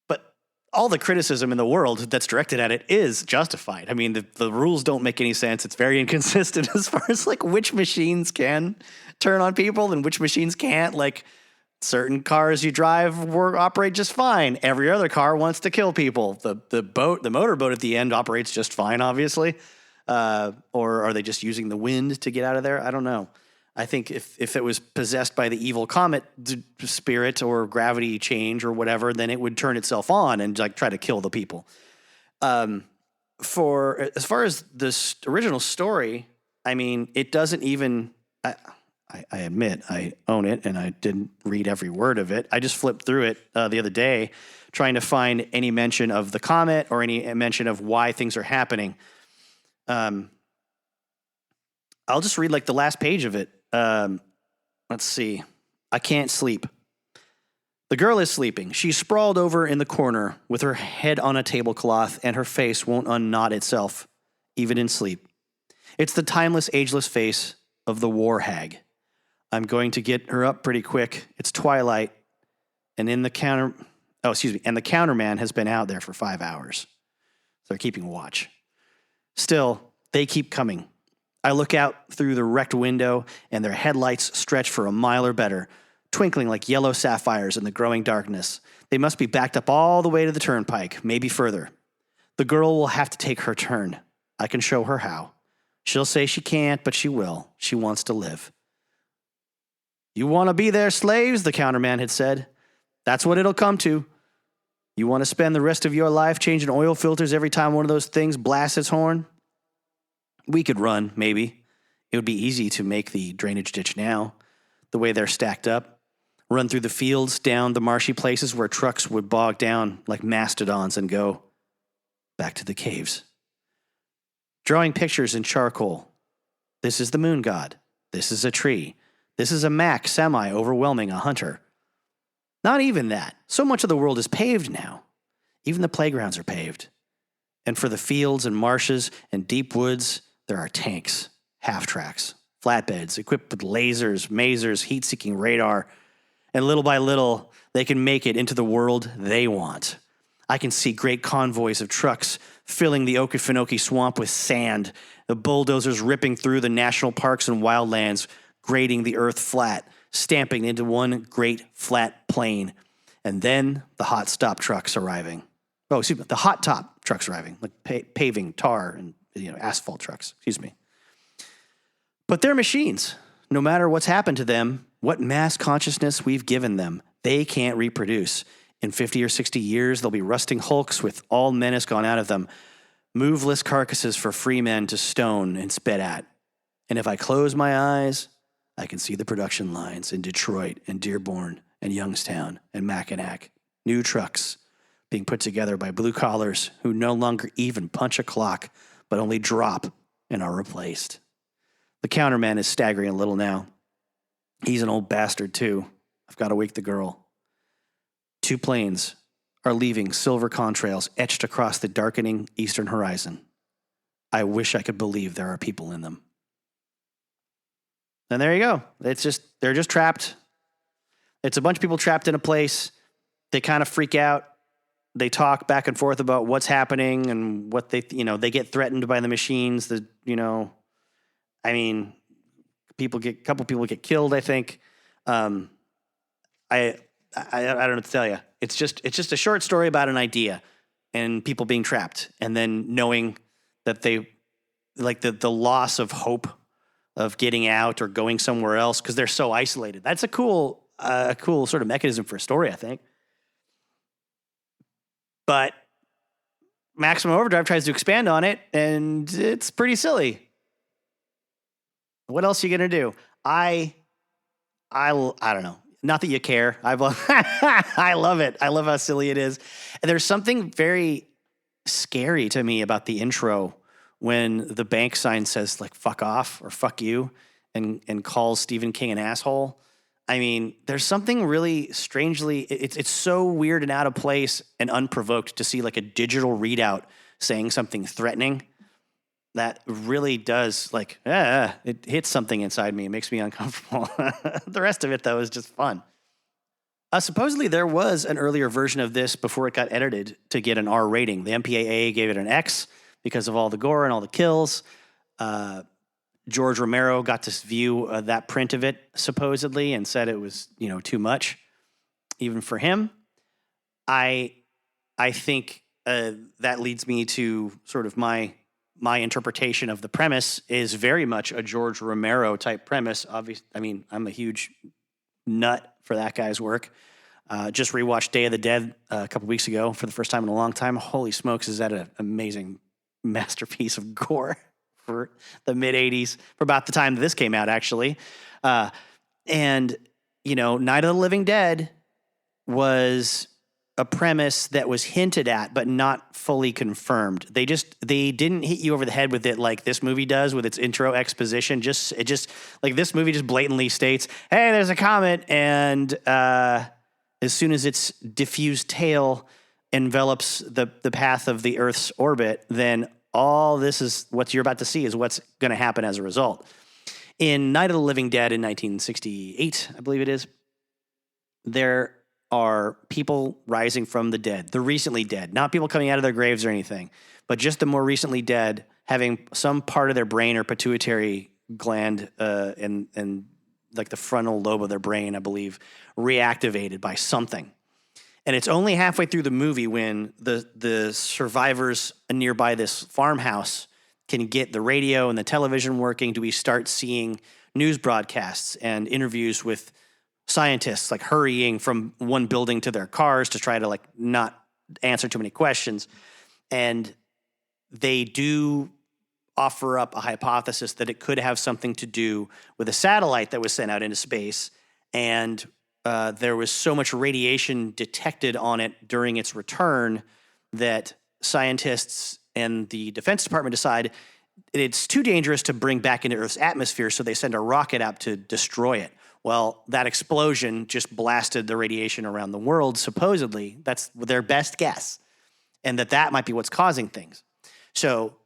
But all the criticism in the world that's directed at it is justified. The rules don't make any sense. It's very inconsistent as far as like which machines can turn on people and which machines can't. Like, certain cars you drive operate just fine. Every other car wants to kill people. The motorboat at the end operates just fine, obviously. Or are they just using the wind to get out of there? I don't know. I think if it was possessed by the evil comet spirit or gravity change or whatever, then it would turn itself on and like try to kill the people. For as far as this original story, it doesn't even. I admit I own it, and I didn't read every word of it. I just flipped through it the other day, trying to find any mention of the comet or any mention of why things are happening. I'll just read like the last page of it. Let's see. I can't sleep. The girl is sleeping. She's sprawled over in the corner with her head on a tablecloth, and her face won't unknot itself, even in sleep. It's the timeless, ageless face of the war hag. I'm going to get her up pretty quick. It's twilight, and the counterman has been out there for 5 hours. So they're keeping watch. Still, they keep coming. I look out through the wrecked window, and their headlights stretch for a mile or better, twinkling like yellow sapphires in the growing darkness. They must be backed up all the way to the turnpike, maybe further. The girl will have to take her turn. I can show her how. She'll say she can't, but she will. She wants to live. You want to be their slaves, the counterman had said. That's what it'll come to. You want to spend the rest of your life changing oil filters every time one of those things blasts its horn? We could run, maybe. It would be easy to make the drainage ditch now, the way they're stacked up. Run through the fields, down the marshy places where trucks would bog down like mastodons and go back to the caves. Drawing pictures in charcoal. This is the moon god. This is a tree. This is a Mack semi overwhelming a hunter. Not even that. So much of the world is paved now. Even the playgrounds are paved. And for the fields and marshes and deep woods, there are tanks, half-tracks, flatbeds equipped with lasers, masers, heat-seeking radar. And little by little, they can make it into the world they want. I can see great convoys of trucks filling the Okefenokee swamp with sand, the bulldozers ripping through the national parks and wildlands, grading the earth flat, stamping into one great flat plain. And then the hot stop trucks arriving. Oh, excuse me, the hot top trucks arriving, like paving, tar, and asphalt trucks, excuse me. But they're machines. No matter what's happened to them, what mass consciousness we've given them, they can't reproduce. In 50 or 60 years, they'll be rusting hulks with all menace gone out of them, moveless carcasses for free men to stone and spit at. And if I close my eyes, I can see the production lines in Detroit and Dearborn and Youngstown and Mackinac. New trucks being put together by blue collars who no longer even punch a clock, but only drop and are replaced. The counterman is staggering a little now. He's an old bastard, too. I've got to wake the girl. 2 planes are leaving silver contrails etched across the darkening eastern horizon. I wish I could believe there are people in them. And there you go. They're just trapped. It's a bunch of people trapped in a place. They kind of freak out. They talk back and forth about what's happening and what they get threatened by the machines. A couple people get killed, I think. I don't know what to tell you. It's just a short story about an idea and people being trapped, and then knowing that they like the loss of hope of getting out or going somewhere else because they're so isolated. That's a cool sort of mechanism for a story, I think. But Maximum Overdrive tries to expand on it, and it's pretty silly. What else are you gonna do? I don't know. Not that you care. I love it. I love how silly it is. And there's something very scary to me about the intro when the bank sign says like "fuck off" or "fuck you" and calls Stephen King an asshole. I mean, there's something really strangely. It's so weird and out of place and unprovoked to see like a digital readout saying something threatening. That really does, it hits something inside me. It makes me uncomfortable. The rest of it, though, is just fun. Supposedly, there was an earlier version of this before it got edited to get an R rating. The MPAA gave it an X because of all the gore and all the kills. George Romero got to view that print of it, supposedly, and said it was, too much, even for him. I think that leads me to sort of my interpretation of the premise is very much a George Romero type premise. Obviously, I'm a huge nut for that guy's work. Just rewatched Day of the Dead a couple weeks ago for the first time in a long time. Holy smokes, is that an amazing masterpiece of gore? for the mid 80s, for about the time that this came out, actually. And, Night of the Living Dead was a premise that was hinted at, but not fully confirmed. They didn't hit you over the head with it like this movie does with its intro exposition. This movie just blatantly states, hey, there's a comet. And as soon as its diffused tail envelops the path of the Earth's orbit, then all this is what you're about to see is what's going to happen as a result. In Night of the Living Dead in 1968, I believe it is, there are people rising from the dead, the recently dead, not people coming out of their graves or anything, but just the more recently dead having some part of their brain or pituitary gland and like the frontal lobe of their brain, I believe, reactivated by something. And it's only halfway through the movie when the survivors nearby this farmhouse can get the radio and the television working. Do we start seeing news broadcasts and interviews with scientists like hurrying from one building to their cars to try to like not answer too many questions. And they do offer up a hypothesis that it could have something to do with a satellite that was sent out into space. And there was so much radiation detected on it during its return that scientists and the Defense Department decide it's too dangerous to bring back into Earth's atmosphere, so they send a rocket out to destroy it. Well, that explosion just blasted the radiation around the world, supposedly. That's their best guess. And that might be what's causing things. So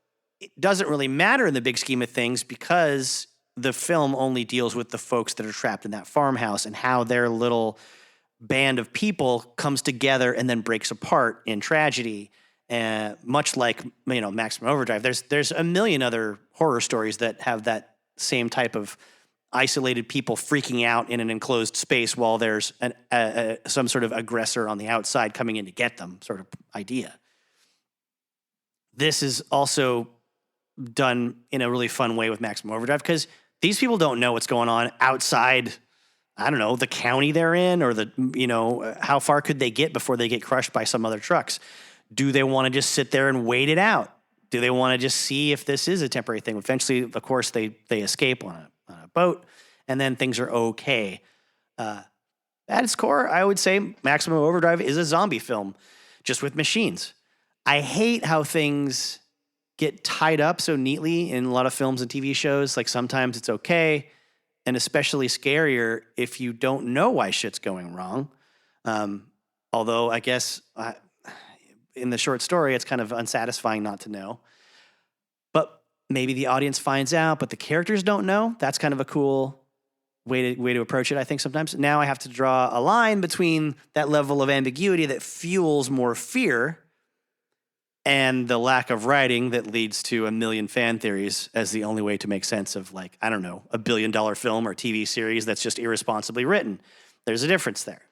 it doesn't really matter in the big scheme of things because the film only deals with the folks that are trapped in that farmhouse and how their little band of people comes together and then breaks apart in tragedy. Much like, Maximum Overdrive. There's a million other horror stories that have that same type of isolated people freaking out in an enclosed space while there's some sort of aggressor on the outside coming in to get them sort of idea. This is also done in a really fun way with Maximum Overdrive because these people don't know what's going on outside, I don't know, the county they're in or how far could they get before they get crushed by some other trucks. Do they want to just sit there and wait it out? Do they want to just see if this is a temporary thing? Eventually, of course, they escape on a boat, and then things are okay. At its core, I would say Maximum Overdrive is a zombie film, just with machines. I hate how things get tied up so neatly in a lot of films and TV shows. Like sometimes it's okay, and especially scarier if you don't know why shit's going wrong. Although I guess in the short story, it's kind of unsatisfying not to know. But maybe the audience finds out, but the characters don't know. That's kind of a cool way to approach it, I think, sometimes. Now I have to draw a line between that level of ambiguity that fuels more fear and the lack of writing that leads to a million fan theories as the only way to make sense of, like, I don't know, $1 billion film or TV series that's just irresponsibly written. There's a difference there.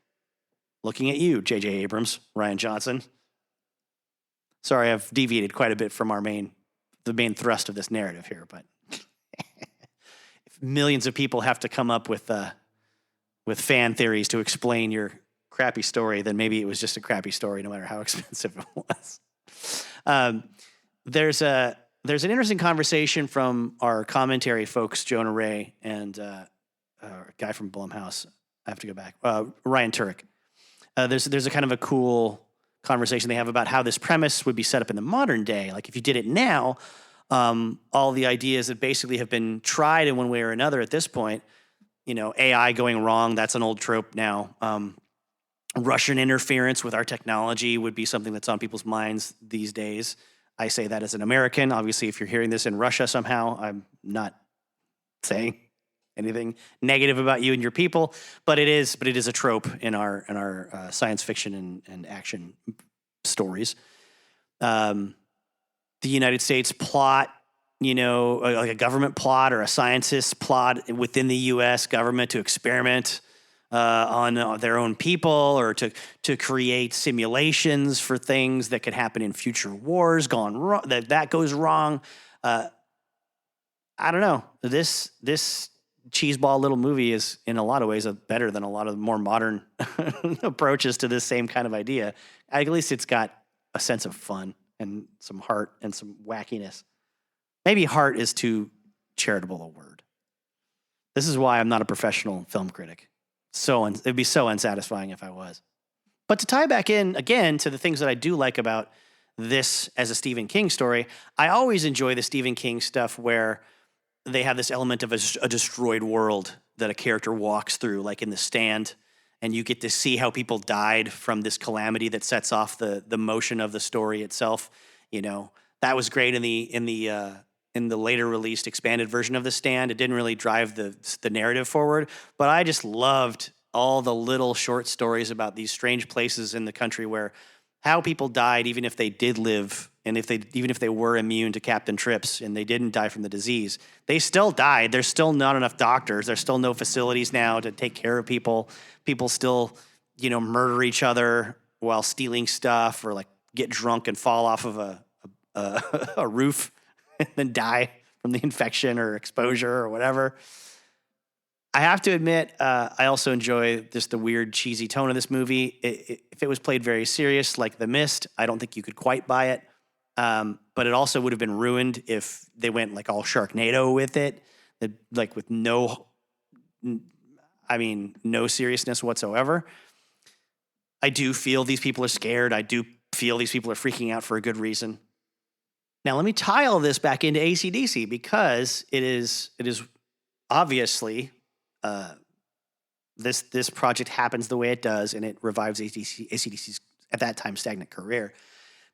Looking at you, J.J. Abrams, Rian Johnson. Sorry, I've deviated quite a bit from the main thrust of this narrative here, but if millions of people have to come up with fan theories to explain your crappy story, then maybe it was just a crappy story, no matter how expensive it was. There's an interesting conversation from our commentary folks, Jonah Ray and a guy from Blumhouse. I have to go back. Ryan Turek. There's a kind of a cool conversation they have about how this premise would be set up in the modern day. Like if you did it now, all the ideas that basically have been tried in one way or another at this point, AI going wrong, that's an old trope now. Russian interference with our technology would be something that's on people's minds these days. I say that as an American. Obviously, if you're hearing this in Russia somehow, I'm not saying anything negative about you and your people, but it is a trope in our science fiction and action stories. The United States plot, like a government plot or a scientist plot within the U.S. government to experiment on their own people or to create simulations for things that could happen in future wars gone wrong, that goes wrong. I don't know. This cheeseball little movie is in a lot of ways better than a lot of the more modern approaches to this same kind of idea. At least it's got a sense of fun and some heart and some wackiness. Maybe heart is too charitable a word. This is why I'm not a professional film critic. It'd be so unsatisfying if I was. But to tie back in again to the things that I do like about this as a Stephen King story, I always enjoy the Stephen King stuff where they have this element of a destroyed world that a character walks through, like in The Stand, and you get to see how people died from this calamity that sets off the motion of the story itself. You know, that was great in the later released expanded version of The Stand. It didn't really drive the narrative forward, but I just loved all the little short stories about these strange places in the country where how people died, even if they did live, and even if they were immune to Captain Trips and they didn't die from the disease, they still died. There's still not enough doctors. There's still no facilities now to take care of people. People still, murder each other while stealing stuff, or like get drunk and fall off of a roof and then die from the infection or exposure or whatever. I have to admit, I also enjoy just the weird, cheesy tone of this movie. If it was played very serious, like The Mist, I don't think you could quite buy it. But it also would have been ruined if they went like all Sharknado with it, like with no seriousness whatsoever. I do feel these people are scared. I do feel these people are freaking out for a good reason. Now, let me tie all this back into AC/DC because it is obviously this project happens the way it does, and it revives AC/DC's at that time stagnant career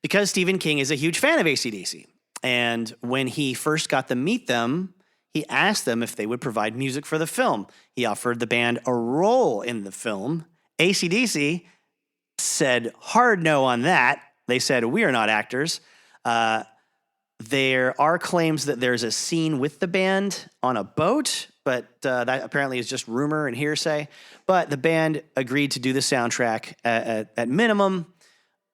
because Stephen King is a huge fan of AC/DC. And when he first got to meet them, he asked them if they would provide music for the film. He offered the band a role in the film. AC/DC said hard no on that. They said, "We are not actors." There are claims that there's a scene with the band on a boat, but that apparently is just rumor and hearsay. But the band agreed to do the soundtrack at minimum,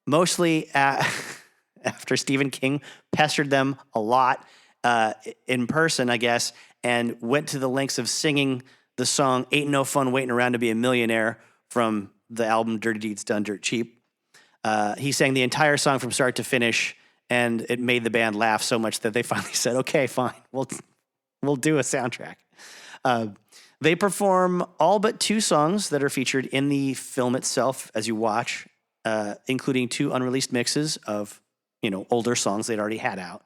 mostly after Stephen King pestered them a lot in person, I guess, and went to the lengths of singing the song "Ain't No Fun Waiting Around to Be a Millionaire" from the album Dirty Deeds Done Dirt Cheap. He sang the entire song from start to finish, and it made the band laugh so much that they finally said, "Okay, fine, we'll do a soundtrack." They perform all but 2 songs that are featured in the film itself as you watch, including 2 unreleased mixes of older songs they'd already had out.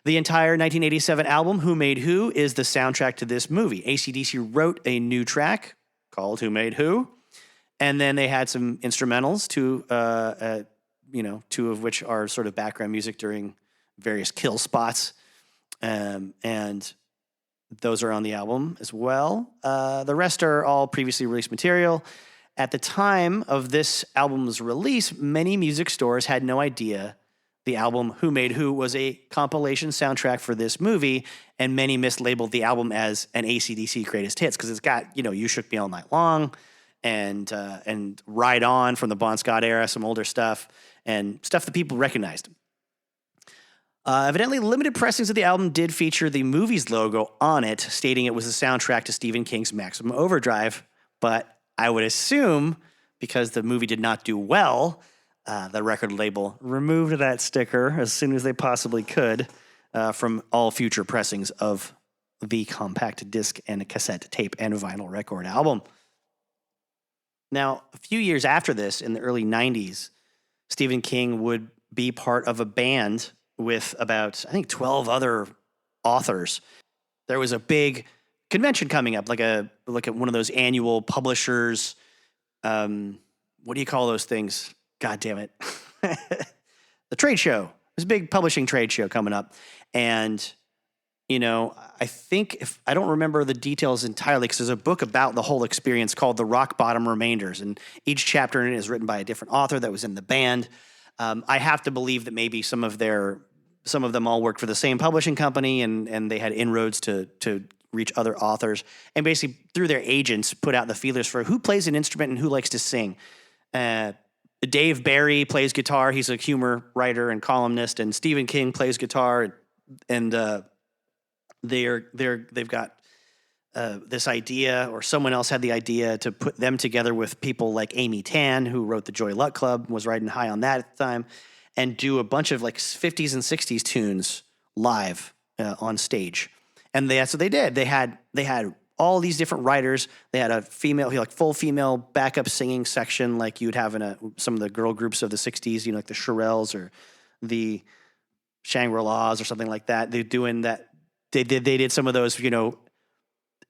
The entire 1987 album, Who Made Who, is the soundtrack to this movie. AC/DC wrote a new track called Who Made Who, and then they had some instrumentals, 2 of which are sort of background music during various kill spots. And those are on the album as well. The rest are all previously released material. At the time of this album's release, many music stores had no idea the album Who Made Who was a compilation soundtrack for this movie, and many mislabeled the album as an AC/DC greatest hits because it's got, You Shook Me All Night Long and Ride On from the Bon Scott era, some older stuff, and stuff that people recognized. Evidently, limited pressings of the album did feature the movie's logo on it, stating it was a soundtrack to Stephen King's Maximum Overdrive. But I would assume, because the movie did not do well, the record label removed that sticker as soon as they possibly could from all future pressings of the compact disc and cassette tape and vinyl record album. Now, a few years after this, in the early 90s, Stephen King would be part of a band with about, 12 other authors. There was a big convention coming up, like one of those annual publishers. What do you call those things? God damn it. The trade show. There's a big publishing trade show coming up. And, I think I don't remember the details entirely because there's a book about the whole experience called The Rock Bottom Remainders. And each chapter in it is written by a different author that was in the band. I have to believe that maybe some of them all worked for the same publishing company and they had inroads to reach other authors and basically through their agents put out the feelers for who plays an instrument and who likes to sing. Dave Barry plays guitar. He's a humor writer and columnist, and Stephen King plays guitar. And they've got this idea, or someone else had the idea to put them together with people like Amy Tan, who wrote the Joy Luck Club, was riding high on that at the time, and do a bunch of like 50s and 60s tunes live on stage, and that's what they did. They had all these different writers. They had a female, like full female backup singing section, like you'd have in some of the girl groups of the '60s, like the Shirelles or the Shangri-Las or something like that. They're doing that. They did some of those,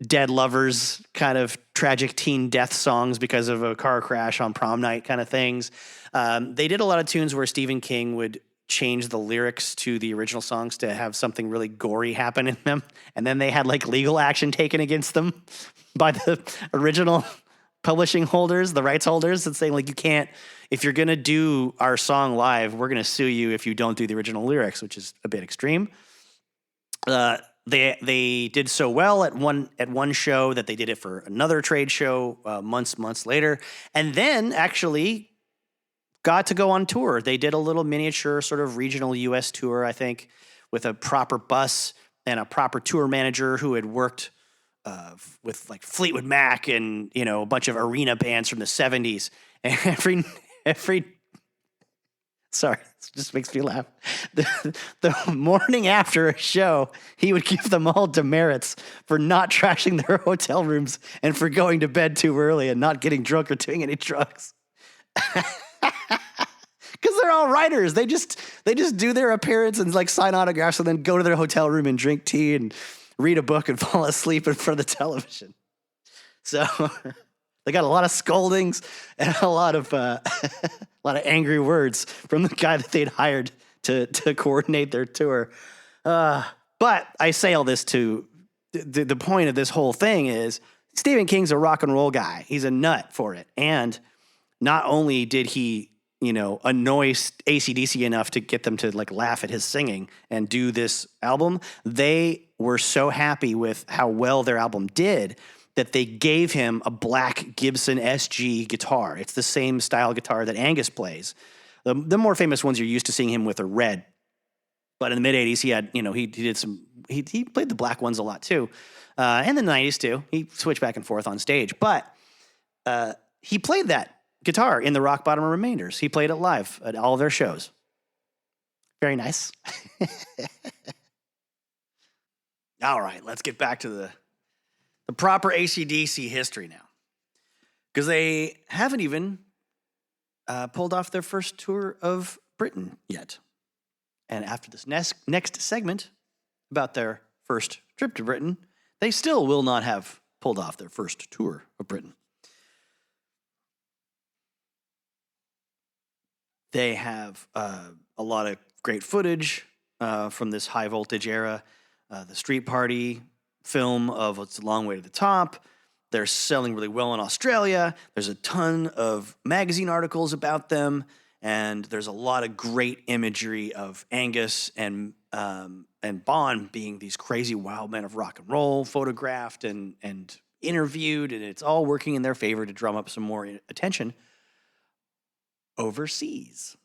dead lovers kind of tragic teen death songs because of a car crash on prom night kind of things. They did a lot of tunes where Stephen King would change the lyrics to the original songs to have something really gory happen in them. And then they had like legal action taken against them by the original publishing holders, the rights holders, and saying like, you can't, if you're going to do our song live, we're going to sue you if you don't do the original lyrics, which is a bit extreme. They did so well at one show that they did it for another trade show months later, and then actually got to go on tour. They did a little miniature sort of regional U.S. tour, I think, with a proper bus and a proper tour manager who had worked with like Fleetwood Mac and a bunch of arena bands from the '70s. And every sorry, it just makes me laugh. The morning after a show, he would give them all demerits for not trashing their hotel rooms and for going to bed too early and not getting drunk or doing any drugs. Because they're all writers. They just do their appearance and like sign autographs and then go to their hotel room and drink tea and read a book and fall asleep in front of the television. So they got a lot of scoldings and a lot of angry words from the guy that they'd hired to coordinate their tour. But I say all this to the point of this whole thing is Stephen King's a rock and roll guy. He's a nut for it. And not only did he, annoy AC/DC enough to get them to like laugh at his singing and do this album, they were so happy with how well their album did that they gave him a black Gibson SG guitar. It's the same style guitar that Angus plays. The more famous ones you're used to seeing him with are red. But in the mid-'80s, he had, he played the black ones a lot too. And the '90s too. He switched back and forth on stage. But he played that guitar in the Rock Bottom Remainders. He played it live at all their shows. Very nice. All right, let's get back to the proper AC/DC history now. Because they haven't even pulled off their first tour of Britain yet. And after this next segment about their first trip to Britain, they still will not have pulled off their first tour of Britain. They have a lot of great footage from this high voltage era. The Street Party film of It's a Long Way to the Top. They're selling really well in Australia. There's a ton of magazine articles about them. And there's a lot of great imagery of Angus and Bon being these crazy wild men of rock and roll, photographed and interviewed. And it's all working in their favor to drum up some more attention overseas.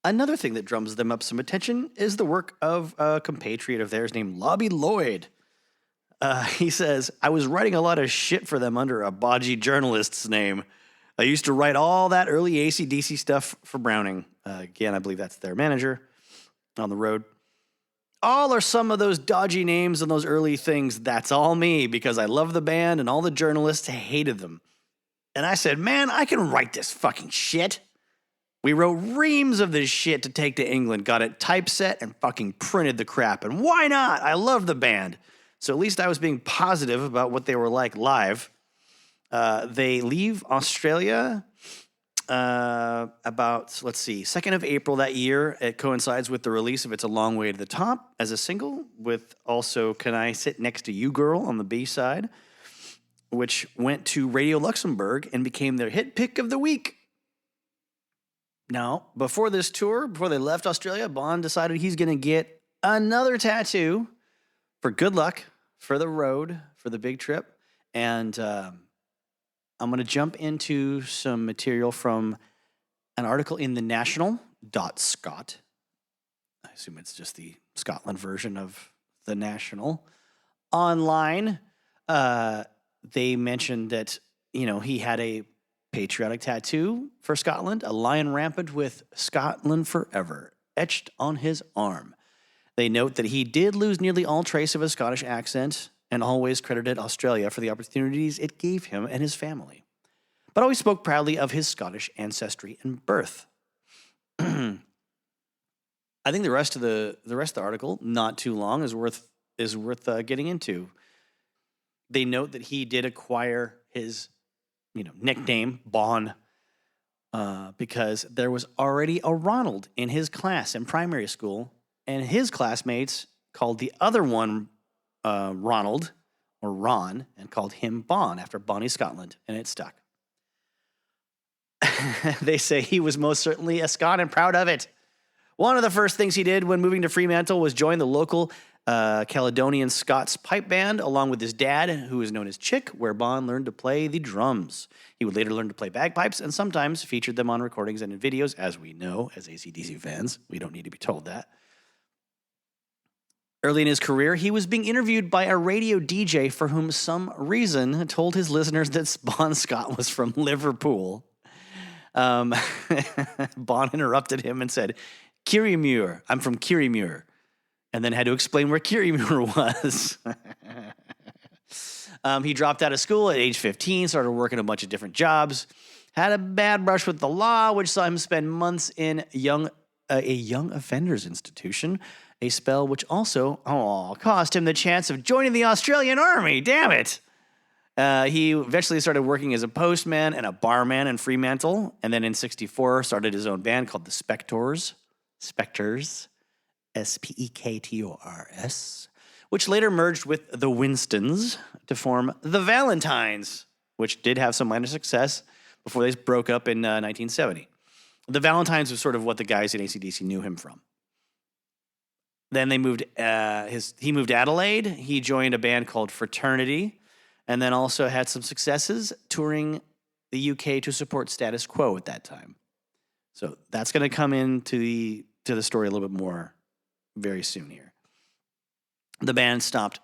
Another thing that drums them up some attention is the work of a compatriot of theirs named Lobby Lloyd. He says, I was writing a lot of shit for them under a bodgy journalist's name. I used to write all that early AC/DC stuff for Browning. Again, I believe that's their manager on the road. All are some of those dodgy names and those early things. That's all me because I love the band and all the journalists hated them. And I said, man, I can write this fucking shit. We wrote reams of this shit to take to England, got it typeset and fucking printed the crap. And why not? I love the band. So at least I was being positive about what they were like live. They leave Australia about, 2nd of April that year. It coincides with the release of It's a Long Way to the Top as a single, with also Can I Sit Next to You Girl on the B-side, which went to Radio Luxembourg and became their hit pick of the week. Now, before this tour, before they left Australia, Bon decided he's going to get another tattoo for good luck, for the road, for the big trip. And I'm going to jump into some material from an article in the National.Scot. I assume it's just the Scotland version of the National. Online, they mentioned that, he had a patriotic tattoo for Scotland, a lion rampant with Scotland forever etched on his arm. They note that he did lose nearly all trace of his Scottish accent and always credited Australia for the opportunities it gave him and his family, but always spoke proudly of his Scottish ancestry and birth. I think the rest of the article, not too long, is worth getting into. They note that he did acquire his nickname Bon because there was already a Ronald in his class in primary school, and his classmates called the other one Ronald or Ron and called him Bon after Bonnie, Scotland, and it stuck. They say he was most certainly a Scot and proud of it. One of the first things he did when moving to Fremantle was join the local Caledonian Scots pipe band along with his dad, who was known as Chick, where Bon learned to play the drums. He would later learn to play bagpipes and sometimes featured them on recordings and in videos, as we know as AC/DC fans. We don't need to be told that. Early in his career, he was being interviewed by a radio DJ for whom some reason told his listeners that Bon Scott was from Liverpool. Bon interrupted him and said, Kirriemuir, I'm from Kirriemuir, and then had to explain where Kirriemuir was. He dropped out of school at age 15, started working a bunch of different jobs, had a bad brush with the law, which saw him spend months in a young offenders institution, a spell which also cost him the chance of joining the Australian Army. Damn it. He eventually started working as a postman and a barman in Fremantle, and then in 1964 started his own band called the Spectors, Spektors, which later merged with the Winstons to form the Valentines, which did have some minor success before they broke up in 1970. The Valentines was sort of what the guys at AC/DC knew him from. Then they moved. He moved to Adelaide. He joined a band called Fraternity, and then also had some successes touring the UK to support Status Quo at that time. So that's going to come into the story a little bit more very soon here. The band stopped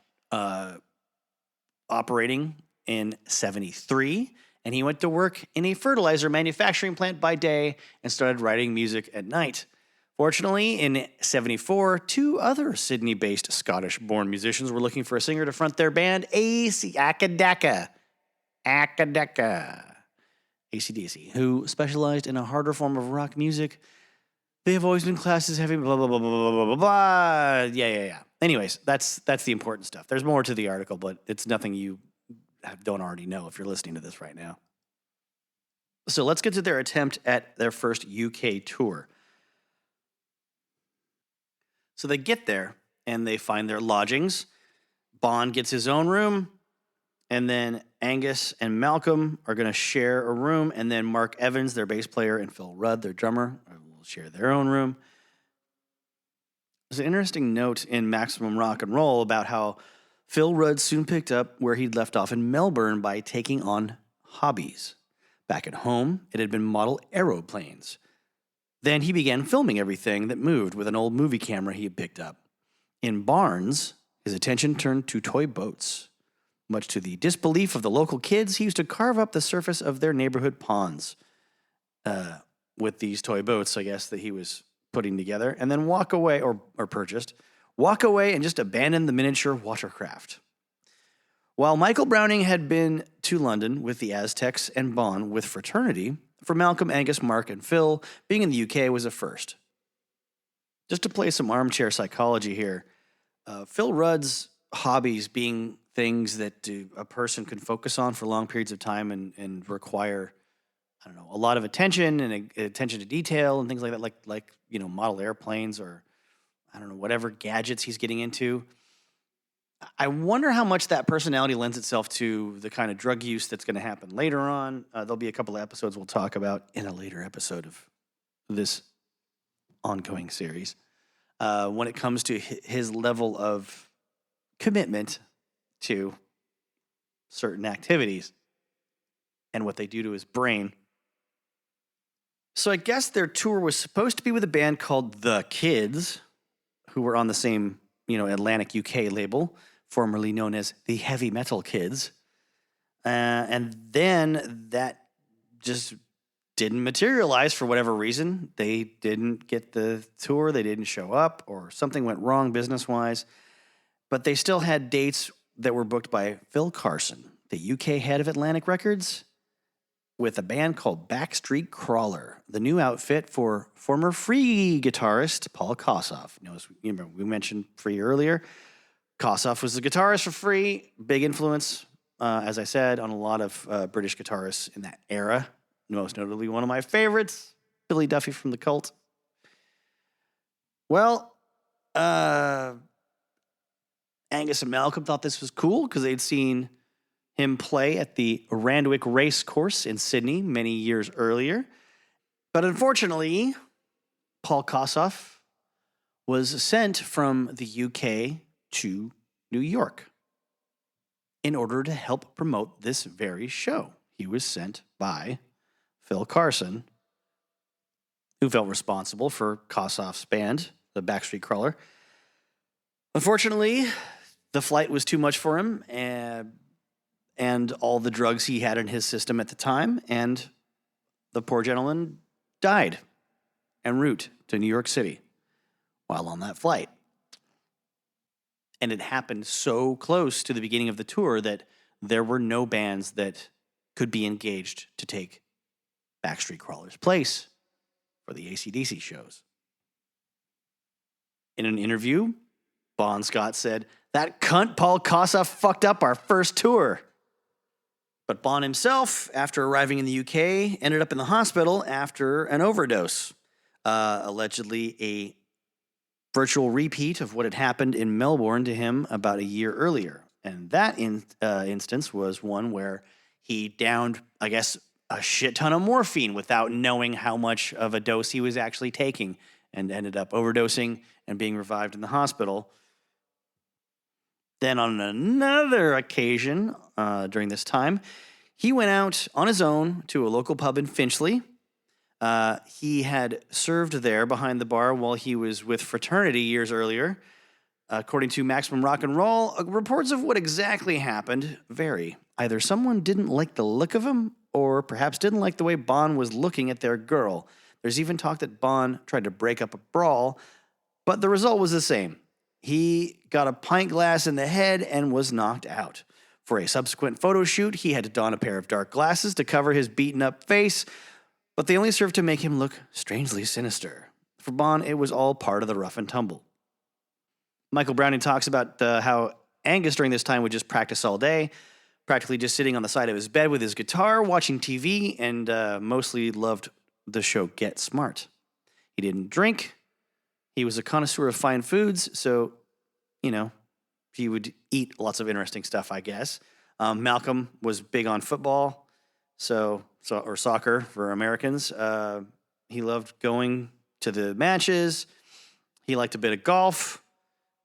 operating in 1973, and he went to work in a fertilizer manufacturing plant by day and started writing music at night. Fortunately, in 1974, two other Sydney-based Scottish-born musicians were looking for a singer to front their band, Acca Dacca, AC/DC, who specialized in a harder form of rock music. They have always been classed as heavy, blah, blah, blah, blah, blah, blah, blah, blah. Yeah. Anyways, that's the important stuff. There's more to the article, but it's nothing you don't already know if you're listening to this right now. So let's get to their attempt at their first UK tour. So they get there, and they find their lodgings. Bon gets his own room, and then Angus and Malcolm are going to share a room, and then Mark Evans, their bass player, and Phil Rudd, their drummer, will share their own room. There's an interesting note in Maximum Rock and Roll about how Phil Rudd soon picked up where he'd left off in Melbourne by taking on hobbies. Back at home, it had been model aeroplanes. Then he began filming everything that moved with an old movie camera he had picked up. In Barnes, his attention turned to toy boats. Much to the disbelief of the local kids, he used to carve up the surface of their neighborhood ponds with these toy boats, I guess, that he was putting together, and then walk away, or purchased, walk away and just abandon the miniature watercraft. While Michael Browning had been to London with the Aztecs and Bon with Fraternity, for Malcolm, Angus, Mark, and Phil, being in the UK was a first. Just to play some armchair psychology here, Phil Rudd's hobbies being things that a person can focus on for long periods of time and require, a lot of attention and attention to detail and things like that, like model airplanes or, whatever gadgets he's getting into. I wonder how much that personality lends itself to the kind of drug use that's going to happen later on. There'll be a couple of episodes we'll talk about in a later episode of this ongoing series. When it comes to his level of commitment to certain activities and what they do to his brain. So I guess their tour was supposed to be with a band called The Kids, who were on the same Atlantic UK label, formerly known as the Heavy Metal Kids. And then that just didn't materialize for whatever reason. They didn't get the tour, they didn't show up, or something went wrong business-wise. But they still had dates that were booked by Phil Carson, the UK head of Atlantic Records, with a band called Backstreet Crawler, the new outfit for former Free guitarist Paul Kossoff. You know, we mentioned Free earlier. Kossoff was the guitarist for Free, big influence, as I said, on a lot of British guitarists in that era. Most notably, one of my favorites, Billy Duffy from The Cult. Well, Angus and Malcolm thought this was cool because they'd seen him play at the Randwick Race Course in Sydney many years earlier. But unfortunately, Paul Kossoff was sent from the UK to New York in order to help promote this very show. He was sent by Phil Carson, who felt responsible for Kossoff's band, the Backstreet Crawler. Unfortunately, the flight was too much for him, and all the drugs he had in his system at the time, and the poor gentleman died en route to New York City while on that flight. And it happened so close to the beginning of the tour that there were no bands that could be engaged to take Backstreet Crawler's place for the AC/DC shows. In an interview, Bon Scott said, "That cunt Paul Kossoff fucked up our first tour." But Bon himself, after arriving in the UK, ended up in the hospital after an overdose. Allegedly a virtual repeat of what had happened in Melbourne to him about a year earlier. And that instance was one where he downed, I guess, a shit ton of morphine without knowing how much of a dose he was actually taking, and ended up overdosing and being revived in the hospital. Then on another occasion during this time, he went out on his own to a local pub in Finchley. He had served there behind the bar while he was with Fraternity years earlier. According to Maximum Rock and Roll, reports of what exactly happened vary. Either someone didn't like the look of him, or perhaps didn't like the way Bon was looking at their girl. There's even talk that Bon tried to break up a brawl, but the result was the same. He got a pint glass in the head and was knocked out. For a subsequent photo shoot, he had to don a pair of dark glasses to cover his beaten-up face, but they only served to make him look strangely sinister. For Bon, it was all part of the rough and tumble. Michael Browning talks about how Angus during this time would just practice all day, practically just sitting on the side of his bed with his guitar, watching TV, and mostly loved the show Get Smart. He didn't drink. He was a connoisseur of fine foods, so, you know, he would eat lots of interesting stuff, I guess. Malcolm was big on football, or soccer for Americans. He loved going to the matches. He liked a bit of golf,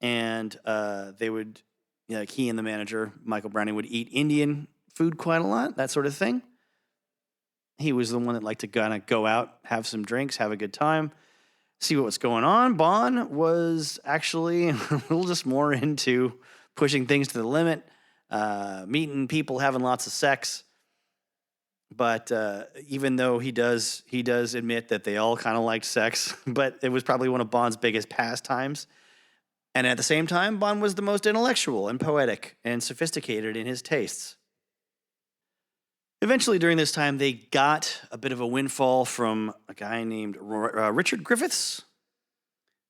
and he and the manager, Michael Browning, would eat Indian food quite a lot, that sort of thing. He was the one that liked to kind of go out, have some drinks, have a good time, see what was going on. Bon was actually a little just more into pushing things to the limit, meeting people, having lots of sex. But even though he does admit that they all kind of liked sex, but it was probably one of Bon's biggest pastimes. And at the same time, Bon was the most intellectual and poetic and sophisticated in his tastes. Eventually, during this time, they got a bit of a windfall from a guy named Richard Griffiths,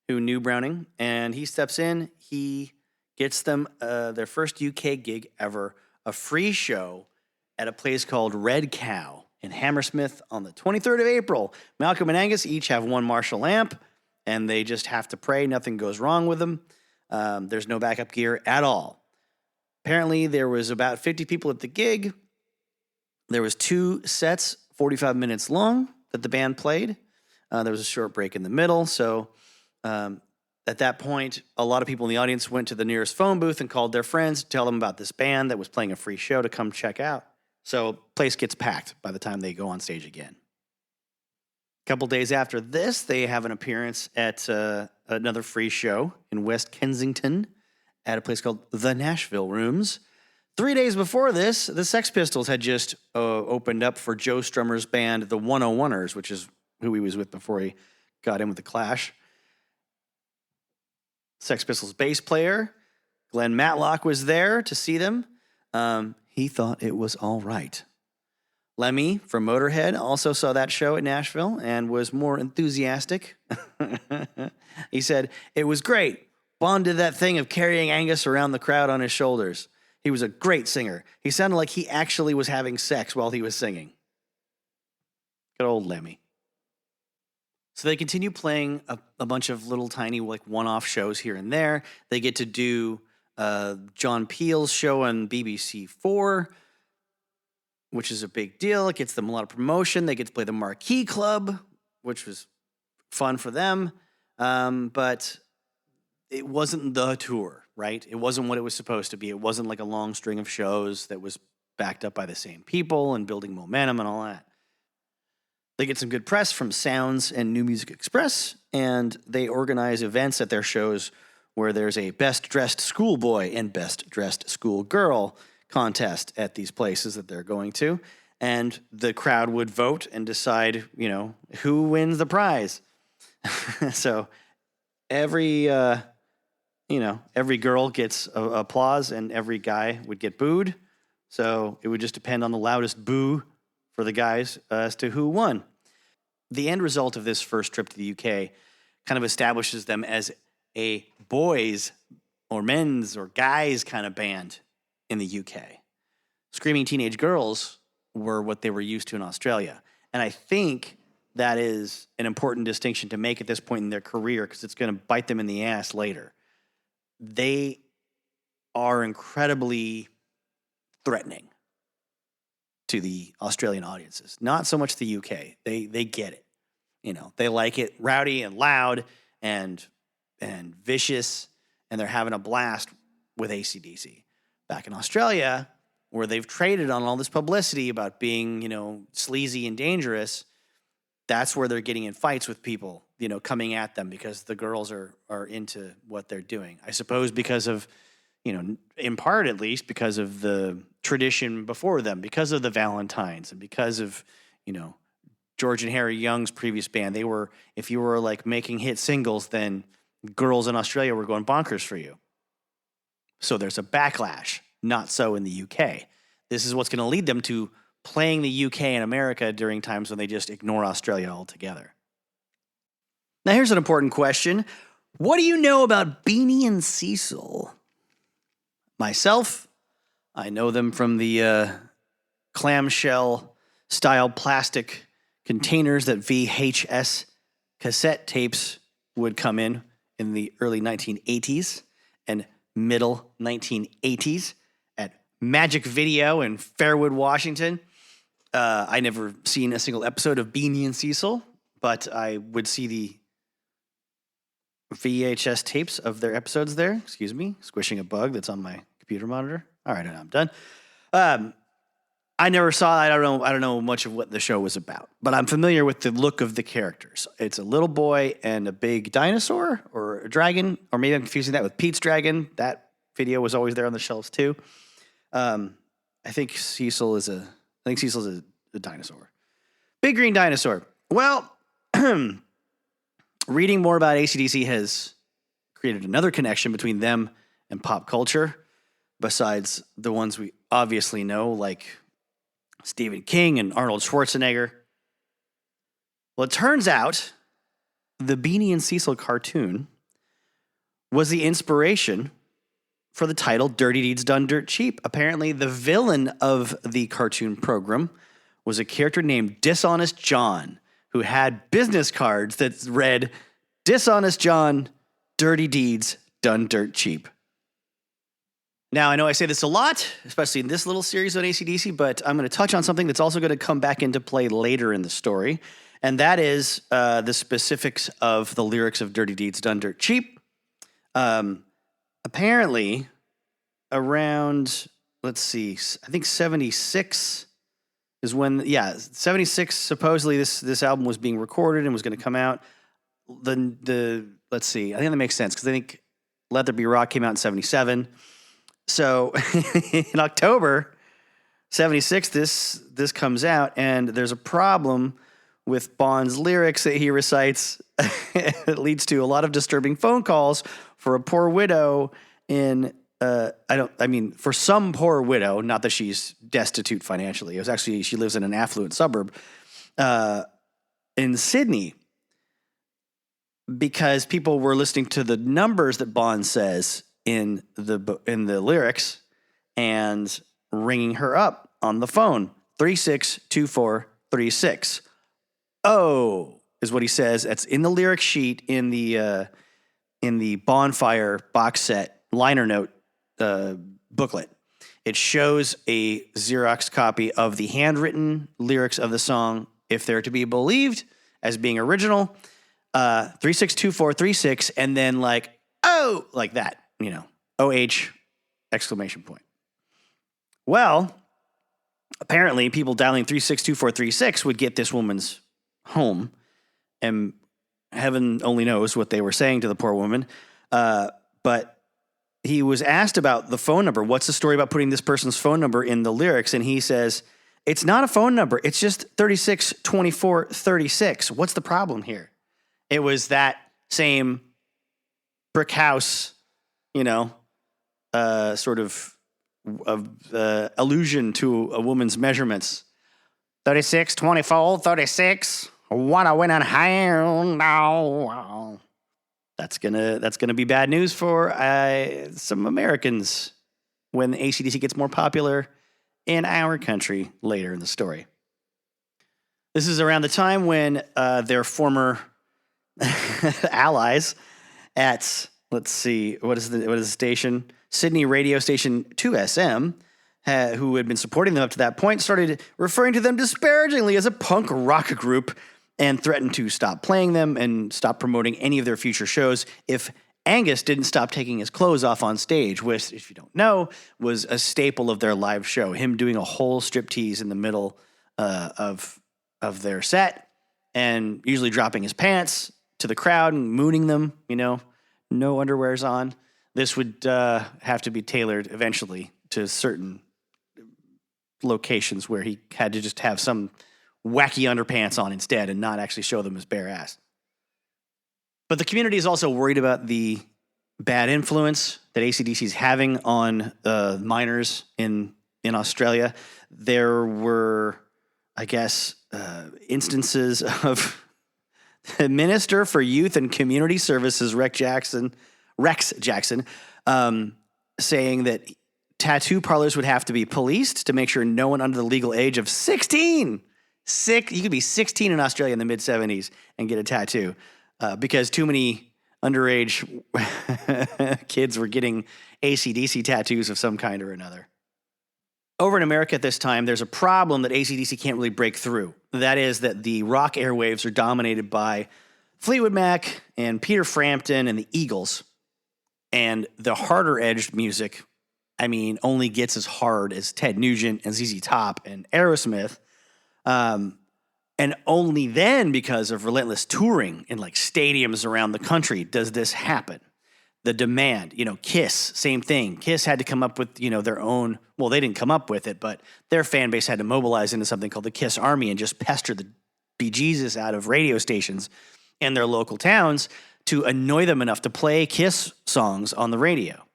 who knew Browning, and he steps in. He gets them their first UK gig ever, a free show at a place called Red Cow in Hammersmith on the 23rd of April. Malcolm and Angus each have one Marshall amp, and they just have to pray nothing goes wrong with them. There's no backup gear at all. Apparently, there was about 50 people at the gig. There was 2 sets, 45 minutes long, that the band played. There was a short break in the middle. So at that point, a lot of people in the audience went to the nearest phone booth and called their friends to tell them about this band that was playing a free show to come check out. So place gets packed by the time they go on stage again. A couple days after this, they have an appearance at another free show in West Kensington at a place called the Nashville Rooms. 3 days before this, the Sex Pistols had just opened up for Joe Strummer's band, the 101ers, which is who he was with before he got in with the Clash. Sex Pistols bass player Glenn Matlock was there to see them. He thought it was all right. Lemmy from Motorhead also saw that show at Nashville and was more enthusiastic. He said, "It was great. Bon did that thing of carrying Angus around the crowd on his shoulders. He was a great singer. He sounded like he actually was having sex while he was singing." Good old Lemmy. So they continue playing a bunch of little tiny like one-off shows here and there. They get to do John Peel's show on BBC4, which is a big deal. It gets them a lot of promotion. They get to play the Marquee Club, which was fun for them. But it wasn't the tour, right? It wasn't what it was supposed to be. It wasn't like a long string of shows that was backed up by the same people and building momentum and all that. They get some good press from Sounds and New Music Express, and they organize events at their shows where there's a Best Dressed Schoolboy and Best Dressed Schoolgirl contest at these places that they're going to. And the crowd would vote and decide, who wins the prize. So every girl gets applause and every guy would get booed. So it would just depend on the loudest boo for the guys as to who won. The end result of this first trip to the UK kind of establishes them as a boys or men's or guys kind of band in the UK. Screaming Teenage Girls were what they were used to in Australia. And I think that is an important distinction to make at this point in their career because it's going to bite them in the ass later. They are incredibly threatening to the Australian audiences. Not so much the UK. They get it. They like it rowdy and loud and vicious, and they're having a blast with AC/DC. Back in Australia, where they've traded on all this publicity about being, sleazy and dangerous, that's where they're getting in fights with people, coming at them because the girls are into what they're doing. I suppose because of, in part at least, because of the tradition before them, because of the Valentines and because of, George and Harry Young's previous band. They were, if you were like making hit singles, then girls in Australia were going bonkers for you. So there's a backlash. Not so in the UK. This is what's going to lead them to playing the UK and America during times when they just ignore Australia altogether. Now here's an important question. What do you know about Beanie and Cecil? Myself, I know them from the clamshell-style plastic containers that VHS cassette tapes would come in the early 1980s and middle 1980s at Magic Video in Fairwood, Washington. I never seen a single episode of Beanie and Cecil, but I would see the VHS tapes of their episodes there. Excuse me, squishing a bug that's on my computer monitor. All right, I'm done. I never saw. I don't know much of what the show was about, but I'm familiar with the look of the characters. It's a little boy and a big dinosaur or a dragon, or maybe I'm confusing that with Pete's Dragon. That video was always there on the shelves too. I think Cecil is a dinosaur, big green dinosaur. Well, reading more about AC/DC has created another connection between them and pop culture, besides the ones we obviously know, like Stephen King and Arnold Schwarzenegger. Well, it turns out the Beanie and Cecil cartoon was the inspiration for the title Dirty Deeds Done Dirt Cheap. Apparently, the villain of the cartoon program was a character named Dishonest John, who had business cards that read, Dishonest John, Dirty Deeds Done Dirt Cheap. Now, I know I say this a lot, especially in this little series on AC/DC, but I'm going to touch on something that's also going to come back into play later in the story, and that is the specifics of the lyrics of Dirty Deeds Done Dirt Cheap. Apparently, around, I think 76 is when, 76, supposedly this album was being recorded and was going to come out. I think that makes sense, because I think Let There Be Rock came out in 77. So in October 76, this comes out, and there's a problem with Bond's lyrics that he recites. It leads to a lot of disturbing phone calls for a poor widow for some poor widow, not that she's destitute financially. It was actually, she lives in an affluent suburb in Sydney, because people were listening to the numbers that Bond says in the lyrics and ringing her up on the phone. 362436. Oh, is what he says. That's in the lyric sheet in the Bonfire box set liner note booklet. It shows a Xerox copy of the handwritten lyrics of the song, if they're to be believed, as being original. 362436, and then like that, OH exclamation point. Well, apparently people dialing 362436 would get this woman's home, and heaven only knows what they were saying to the poor woman. But he was asked about the phone number. What's the story about putting this person's phone number in the lyrics? And he says, it's not a phone number. It's just 362436. What's the problem here? It was that same brick house, sort of allusion to a woman's measurements. 36, 24, 36. Wanna win a hand now. That's gonna be bad news for some Americans when AC/DC gets more popular in our country later in the story. This is around the time when their former allies at, let's see, what is the station? Sydney radio station 2SM, who had been supporting them up to that point, started referring to them disparagingly as a punk rock group and threatened to stop playing them and stop promoting any of their future shows if Angus didn't stop taking his clothes off on stage, which, if you don't know, was a staple of their live show. Him doing a whole striptease in the middle of their set, and usually dropping his pants to the crowd and mooning them, no underwears on. This would have to be tailored eventually to certain locations where he had to just have some wacky underpants on instead and not actually show them his bare ass. But the community is also worried about the bad influence that AC/DC is having on minors in Australia. There were, I guess, instances of the Minister for Youth and Community Services, Rex Jackson, saying that tattoo parlors would have to be policed to make sure no one under the legal age of 16, you could be 16 in Australia in the mid-70s and get a tattoo, because too many underage kids were getting AC/DC tattoos of some kind or another. Over in America at this time, there's a problem that AC/DC can't really break through. That is that the rock airwaves are dominated by Fleetwood Mac and Peter Frampton and the Eagles. And the harder-edged music, only gets as hard as Ted Nugent and ZZ Top and Aerosmith. And only then, because of relentless touring in stadiums around the country, does this happen. The demand, Kiss, same thing. Kiss had to come up with, their own, well, they didn't come up with it, but their fan base had to mobilize into something called the Kiss Army and just pester the bejesus out of radio stations in their local towns to annoy them enough to play Kiss songs on the radio.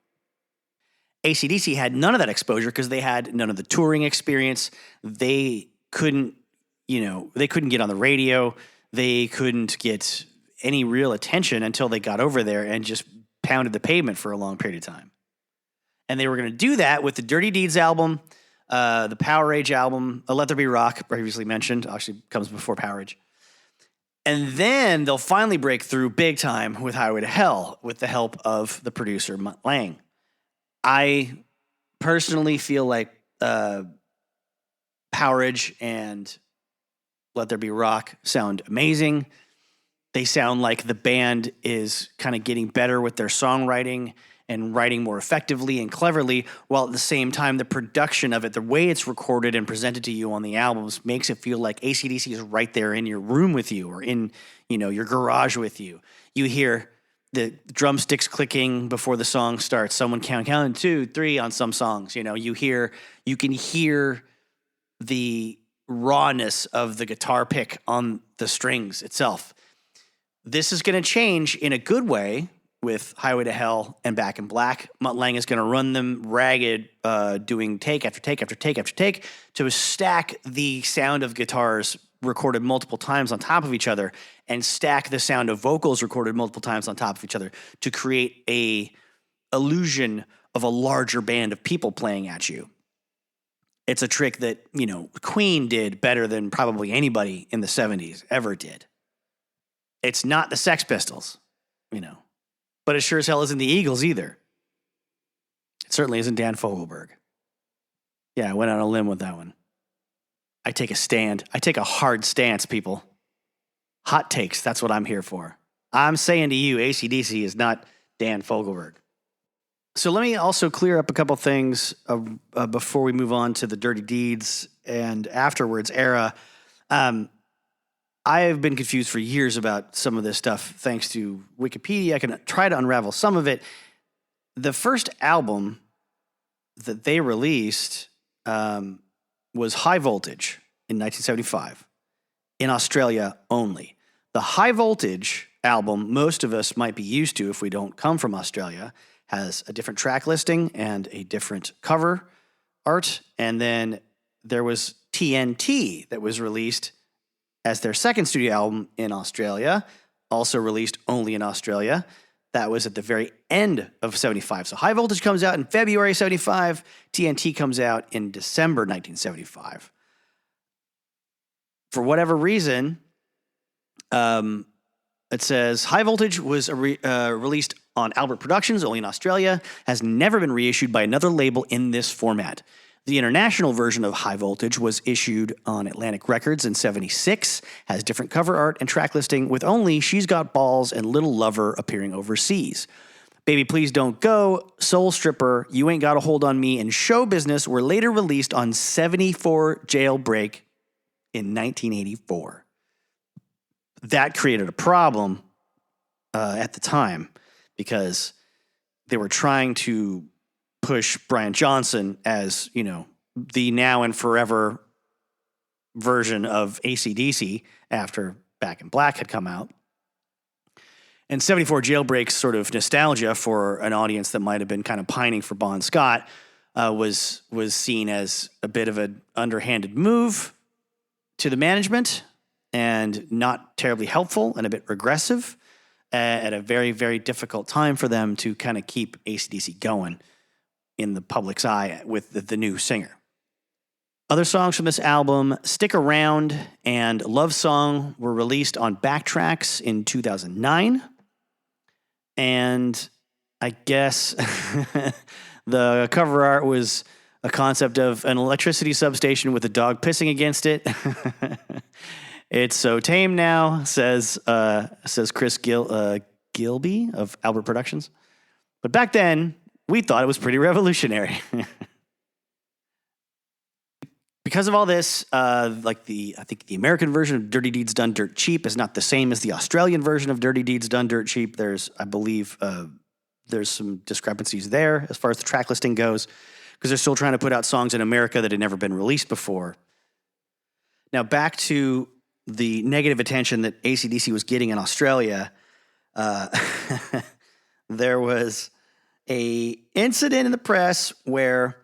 AC/DC had none of that exposure because they had none of the touring experience. They couldn't get on the radio. They couldn't get any real attention until they got over there and just pounded the pavement for a long period of time. And they were going to do that with the Dirty Deeds album, the Power Age album, Let There Be Rock, previously mentioned, actually comes before Power Age. And then they'll finally break through big time with Highway to Hell with the help of the producer, Mutt Lange. I personally feel like Power Age and Let There Be Rock sound amazing. They sound like the band is kind of getting better with their songwriting and writing more effectively and cleverly, while at the same time, the production of it, the way it's recorded and presented to you on the albums makes it feel like AC/DC is right there in your room with you or in, your garage with you. You hear the drumsticks clicking before the song starts. Someone count 2, 3 on some songs. You can hear the rawness of the guitar pick on the strings itself. This is going to change in a good way with Highway to Hell and Back in Black. Mutt Lange is going to run them ragged, doing take after take after take after take to stack the sound of guitars recorded multiple times on top of each other and stack the sound of vocals recorded multiple times on top of each other to create a illusion of a larger band of people playing at you. It's a trick that, Queen did better than probably anybody in the 70s ever did. It's not the Sex Pistols, but it sure as hell isn't the Eagles either. It certainly isn't Dan Fogelberg. Yeah, I went on a limb with that one. I take a stand. I take a hard stance, people. Hot takes, that's what I'm here for. I'm saying to you, AC/DC is not Dan Fogelberg. So let me also clear up a couple things before we move on to the Dirty Deeds and afterwards era. I have been confused for years about some of this stuff. Thanks to Wikipedia, I can try to unravel some of it. The first album that they released was High Voltage in 1975 in Australia only. The High Voltage album, most of us might be used to if we don't come from Australia, has a different track listing and a different cover art. And then there was TNT that was released as their second studio album in Australia, also released only in Australia. That was at the very end of 75. So High Voltage comes out in February 75. TNT comes out in December 1975. For whatever reason, it says High Voltage was released on Albert Productions, only in Australia, has never been reissued by another label in this format. The international version of High Voltage was issued on Atlantic Records in 76, has different cover art and track listing, with only She's Got Balls and Little Lover appearing overseas. Baby Please Don't Go, Soul Stripper, You Ain't Got a Hold on Me, and Show Business were later released on 74 Jailbreak in 1984. That created a problem at the time because they were trying to push Brian Johnson as, the now and forever version of AC/DC after Back in Black had come out. And 74 Jailbreak's sort of nostalgia for an audience that might have been kind of pining for Bon Scott was seen as a bit of an underhanded move to the management and not terribly helpful and a bit regressive at a very, very difficult time for them to kind of keep AC/DC going in the public's eye with the new singer. Other songs from this album, Stick Around and Love Song, were released on Backtracks in 2009. And I guess the cover art was a concept of an electricity substation with a dog pissing against it. It's so tame now, says Chris Gilby of Albert Productions. But back then, we thought it was pretty revolutionary. Because of all this, I think the American version of Dirty Deeds Done Dirt Cheap is not the same as the Australian version of Dirty Deeds Done Dirt Cheap. I believe there's some discrepancies there as far as the track listing goes, because they're still trying to put out songs in America that had never been released before. Now, back to the negative attention that AC/DC was getting in Australia, there was a incident in the press where,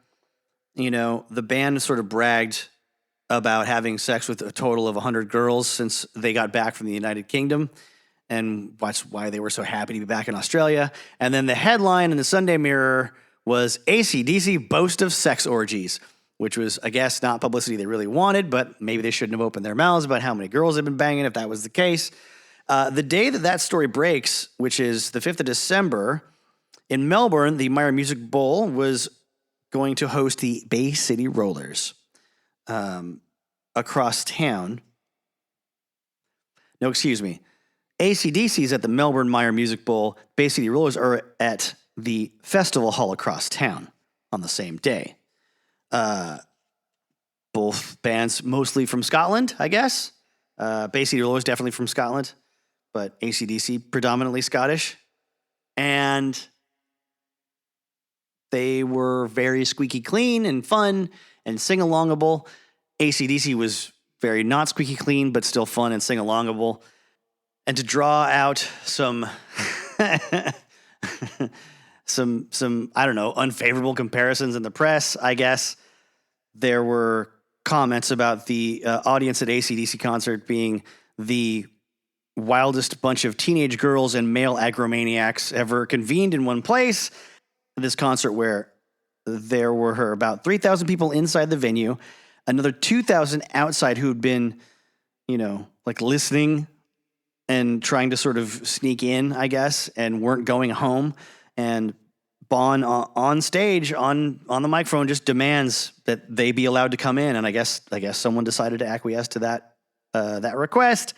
the band sort of bragged about having sex with a total of 100 girls since they got back from the United Kingdom, and that's why they were so happy to be back in Australia. And then the headline in the Sunday Mirror was AC/DC boast of sex orgies, which was, I guess, not publicity they really wanted, but maybe they shouldn't have opened their mouths about how many girls they've been banging if that was the case. The day that story breaks, which is the 5th of December, in Melbourne, the Myer Music Bowl was going to host the Bay City Rollers across town. No, excuse me. AC/DC's at the Melbourne Myer Music Bowl. Bay City Rollers are at the Festival Hall across town on the same day. Both bands mostly from Scotland, I guess. Bay City Rollers definitely from Scotland, but AC/DC predominantly Scottish. And they were very squeaky clean and fun and sing-alongable. AC/DC was very not squeaky clean, but still fun and sing-alongable. And to draw out some some I don't know, unfavorable comparisons in the press, I guess, there were comments about the audience at AC/DC concert being the wildest bunch of teenage girls and male agromaniacs ever convened in one place. This concert where there were about 3,000 people inside the venue, another 2,000 outside who'd been, like listening and trying to sort of sneak in, I guess, and weren't going home. And Bon on stage on the microphone just demands that they be allowed to come in. And I guess someone decided to acquiesce to that request.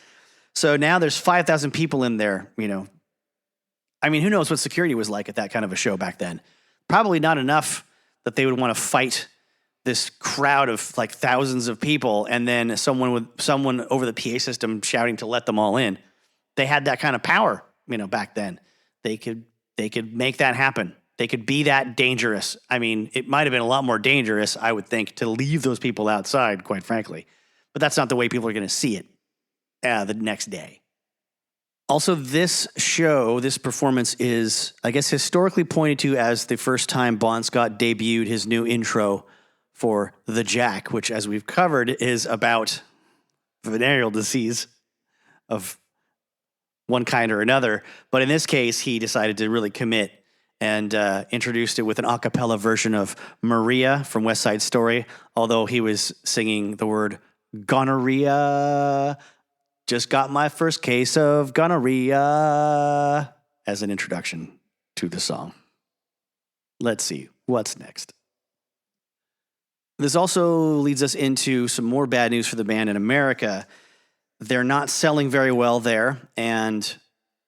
So now there's 5,000 people in there, I mean, who knows what security was like at that kind of a show back then? Probably not enough that they would want to fight this crowd of like thousands of people and then someone over the PA system shouting to let them all in. They had that kind of power, back then. They could make that happen. They could be that dangerous. I mean, it might have been a lot more dangerous, I would think, to leave those people outside, quite frankly. But that's not the way people are going to see it the next day. Also, this performance is, I guess, historically pointed to as the first time Bon Scott debuted his new intro for The Jack, which, as we've covered, is about venereal disease of one kind or another. But in this case, he decided to really commit and introduced it with an a cappella version of Maria from West Side Story, although he was singing the word gonorrhea. Just got my first case of gonorrhea as an introduction to the song. Let's see, what's next? This also leads us into some more bad news for the band in America. They're not selling very well there, and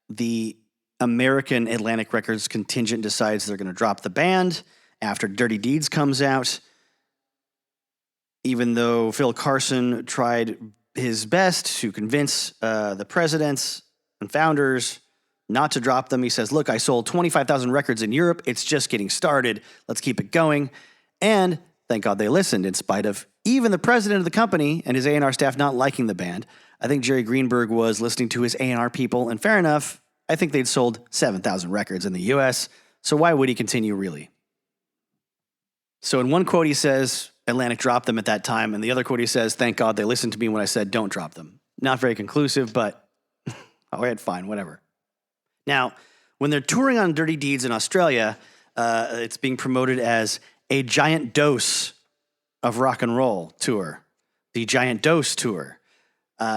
the American Atlantic Records contingent decides they're going to drop the band after Dirty Deeds comes out. Even though Phil Carson tried his best to convince the presidents and founders not to drop them. He says, look, I sold 25,000 records in Europe. It's just getting started. Let's keep it going. And thank God they listened in spite of even the president of the company and his A&R staff not liking the band. I think Jerry Greenberg was listening to his A&R people, and fair enough, I think they'd sold 7,000 records in the U.S., so why would he continue really? So in one quote he says, Atlantic dropped them at that time, and the other quote he says, thank God they listened to me when I said don't drop them. Not very conclusive, but all right, fine, whatever. Now, when they're touring on Dirty Deeds in Australia, it's being promoted as a giant dose of rock and roll tour, the Giant Dose Tour.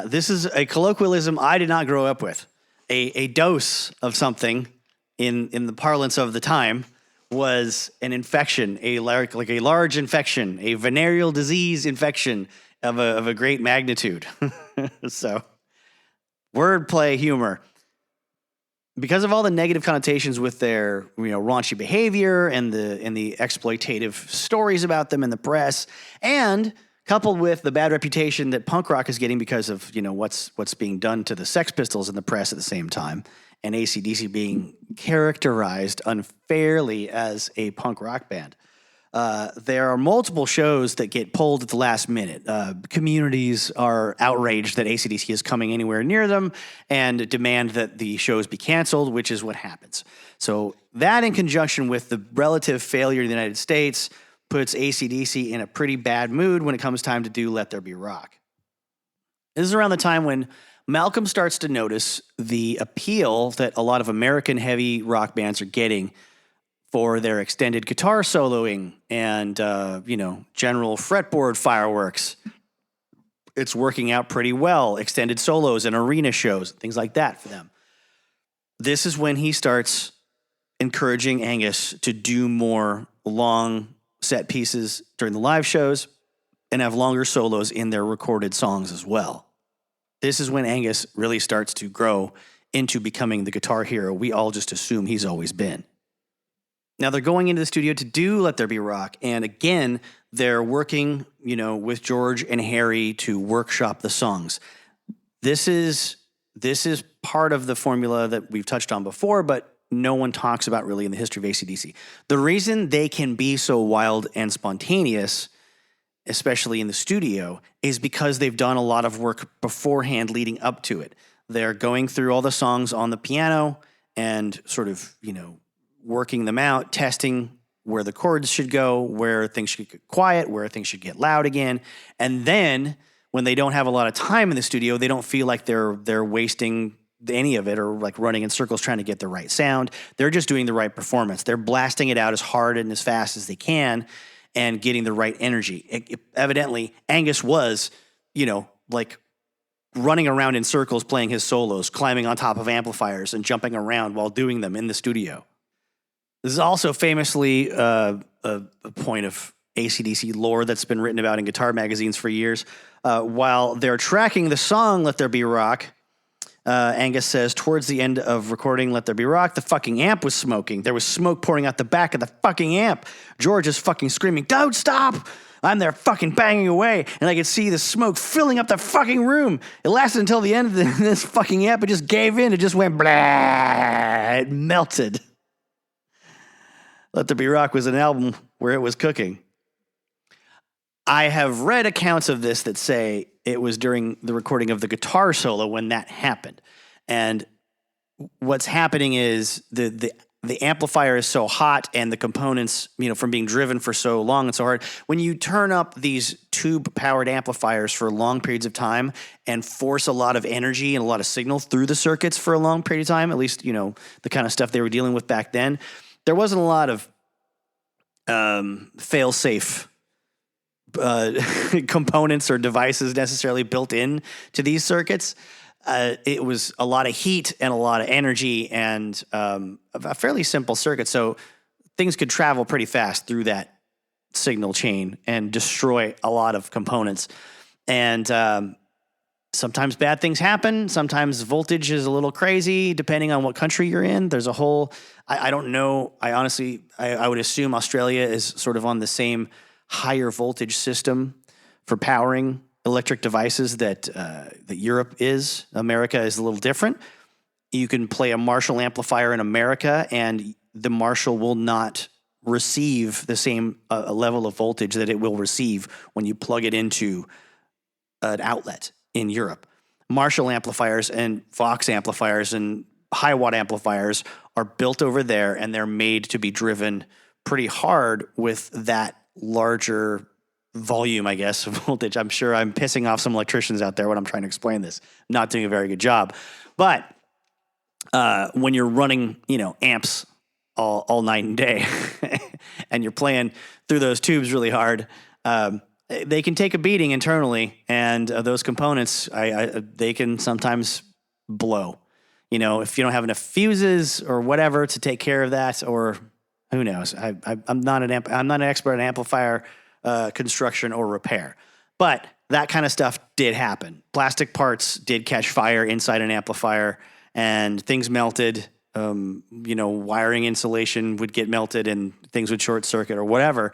This is a colloquialism I did not grow up with. A dose of something in the parlance of the time was an infection, a large infection, a venereal disease infection of a great magnitude. So, wordplay humor. Because of all the negative connotations with their raunchy behavior and the exploitative stories about them in the press, and coupled with the bad reputation that punk rock is getting because of what's being done to the Sex Pistols in the press at the same time, and AC/DC being characterized unfairly as a punk rock band. There are multiple shows that get pulled at the last minute. Communities are outraged that AC/DC is coming anywhere near them and demand that the shows be canceled, which is what happens. So that, in conjunction with the relative failure of the United States, puts AC/DC in a pretty bad mood when it comes time to do Let There Be Rock. This is around the time when Malcolm starts to notice the appeal that a lot of American heavy rock bands are getting for their extended guitar soloing and, general fretboard fireworks. It's working out pretty well. Extended solos and arena shows, things like that for them. This is when he starts encouraging Angus to do more long set pieces during the live shows and have longer solos in their recorded songs as well. This is when Angus really starts to grow into becoming the guitar hero we all just assume he's always been. Now they're going into the studio to do Let There Be Rock, and again, they're working, with George and Harry to workshop the songs. This is part of the formula that we've touched on before, but no one talks about really in the history of AC/DC. The reason they can be so wild and spontaneous, especially in the studio, is because they've done a lot of work beforehand leading up to it. They're going through all the songs on the piano and sort of, working them out, testing where the chords should go, where things should get quiet, where things should get loud again. And then when they don't have a lot of time in the studio, they don't feel like they're wasting any of it or like running in circles trying to get the right sound. They're just doing the right performance. They're blasting it out as hard and as fast as they can and getting the right energy. Evidently, Angus was, like running around in circles playing his solos, climbing on top of amplifiers and jumping around while doing them in the studio. This is also famously a point of AC/DC lore that's been written about in guitar magazines for years. While they're tracking the song Let There Be Rock, Angus says, towards the end of recording Let There Be Rock, the fucking amp was smoking. There was smoke pouring out the back of the fucking amp. George is fucking screaming, "Don't stop!" I'm there fucking banging away, and I could see the smoke filling up the fucking room. It lasted until the end of this fucking amp. It just gave in. It just went blah. It melted. Let There Be Rock was an album where it was cooking. I have read accounts of this that say it was during the recording of the guitar solo when that happened. And what's happening is the amplifier is so hot and the components, from being driven for so long and so hard. When you turn up these tube-powered amplifiers for long periods of time and force a lot of energy and a lot of signal through the circuits for a long period of time, at least, the kind of stuff they were dealing with back then, there wasn't a lot of fail-safe components or devices necessarily built in to these circuits. It was a lot of heat and a lot of energy and a fairly simple circuit. So things could travel pretty fast through that signal chain and destroy a lot of components. And sometimes bad things happen. Sometimes voltage is a little crazy, depending on what country you're in. There's a whole, I don't know. I honestly would assume Australia is sort of on the same higher voltage system for powering electric devices that Europe is. America is a little different. You can play a Marshall amplifier in America, and the Marshall will not receive the same level of voltage that it will receive when you plug it into an outlet in Europe. Marshall amplifiers and Vox amplifiers and high watt amplifiers are built over there, and they're made to be driven pretty hard with that larger volume, I guess, of voltage. I'm sure I'm pissing off some electricians out there when I'm trying to explain this. I'm not doing a very good job. But when you're running, amps all night and day and you're playing through those tubes really hard, they can take a beating internally, and those components, they can sometimes blow. If you don't have enough fuses or whatever to take care of that, or who knows? I'm not an expert in amplifier construction or repair, but that kind of stuff did happen. Plastic parts did catch fire inside an amplifier, and things melted. Wiring insulation would get melted, and things would short circuit or whatever.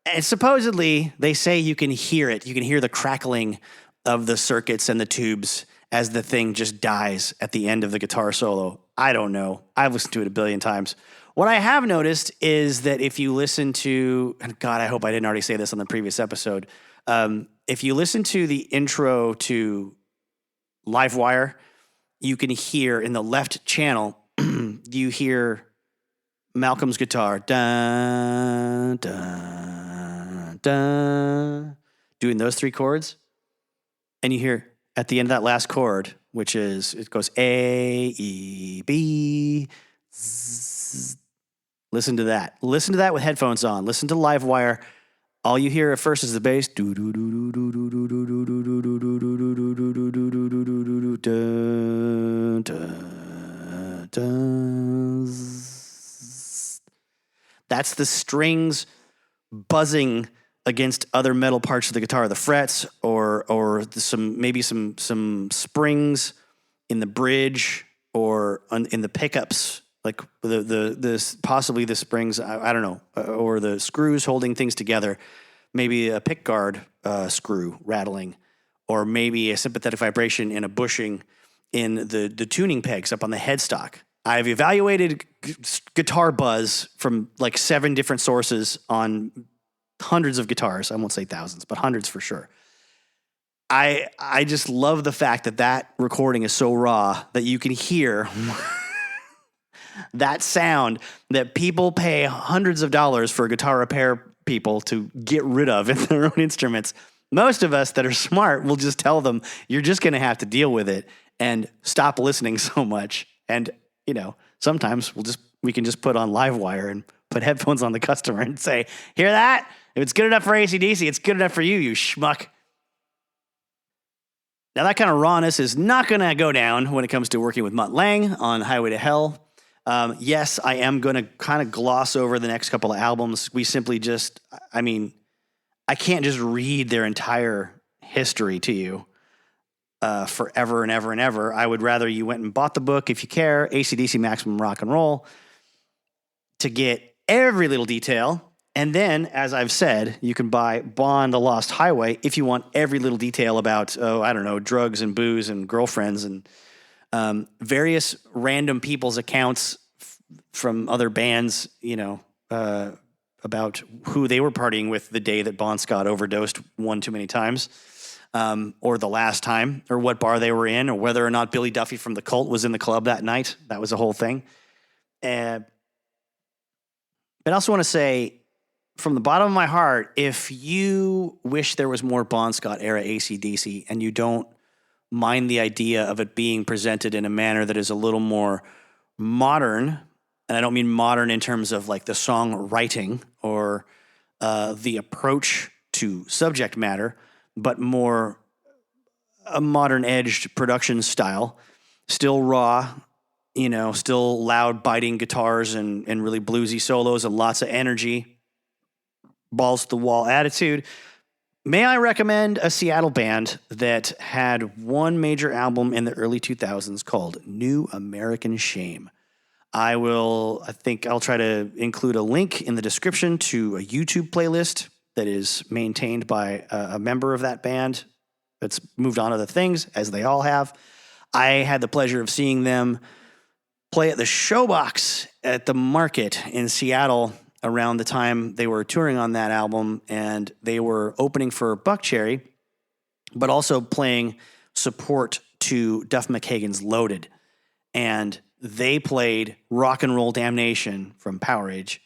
And supposedly, they say you can hear it. You can hear the crackling of the circuits and the tubes as the thing just dies at the end of the guitar solo. I don't know. I've listened to it a billion times. What I have noticed is that if you listen to, and God, I hope I didn't already say this on the previous episode. If you listen to the intro to Livewire, you can hear in the left channel, you hear Malcolm's guitar, dun, dun, dun, doing those three chords. And you hear at the end of that last chord, which is, it goes A, E, B, Z. Listen to that. Listen to that with headphones on. Listen to Livewire. All you hear at first is the bass. That's the strings buzzing against other metal parts of the guitar, the frets, or some springs in the bridge or in the pickups. Like the possibly the springs, I don't know, or the screws holding things together. Maybe a pick guard screw rattling, or maybe a sympathetic vibration in a bushing in the tuning pegs up on the headstock. I've evaluated guitar buzz from like 7 different sources on hundreds of guitars. I won't say thousands, but hundreds for sure. I just love the fact that recording is so raw that you can hear that sound that people pay hundreds of dollars for guitar repair people to get rid of in their own instruments. Most of us that are smart will just tell them, you're just going to have to deal with it and stop listening so much. And, sometimes we can just put on Livewire and put headphones on the customer and say, hear that? If it's good enough for AC/DC, it's good enough for you, you schmuck. Now, that kind of rawness is not going to go down when it comes to working with Mutt Lange on Highway to Hell. Yes, I am going to kind of gloss over the next couple of albums. We simply I can't just read their entire history to you forever and ever and ever. I would rather you went and bought the book, if you care, AC/DC Maximum Rock and Roll, to get every little detail. And then, as I've said, you can buy Bond, The Lost Highway if you want every little detail about, drugs and booze and girlfriends and various random people's accounts from other bands, about who they were partying with the day that Bon Scott overdosed one too many times, or the last time, or what bar they were in, or whether or not Billy Duffy from the Cult was in the club that night. That was a whole thing. But I also want to say, from the bottom of my heart, if you wish there was more Bon Scott era AC/DC and you don't mind the idea of it being presented in a manner that is a little more modern, and I don't mean modern in terms of like the song writing or the approach to subject matter, but more a modern edged production style, still raw, still loud biting guitars and really bluesy solos and lots of energy, balls to the wall attitude. May I recommend a Seattle band that had one major album in the early 2000s called New American Shame. I think I'll try to include a link in the description to a YouTube playlist that is maintained by a member of that band that's moved on to other things, as they all have. I had the pleasure of seeing them play at the Showbox at the Market in Seattle around the time they were touring on that album, and they were opening for Buckcherry, but also playing support to Duff McKagan's Loaded. And they played Rock and Roll Damnation from Powerage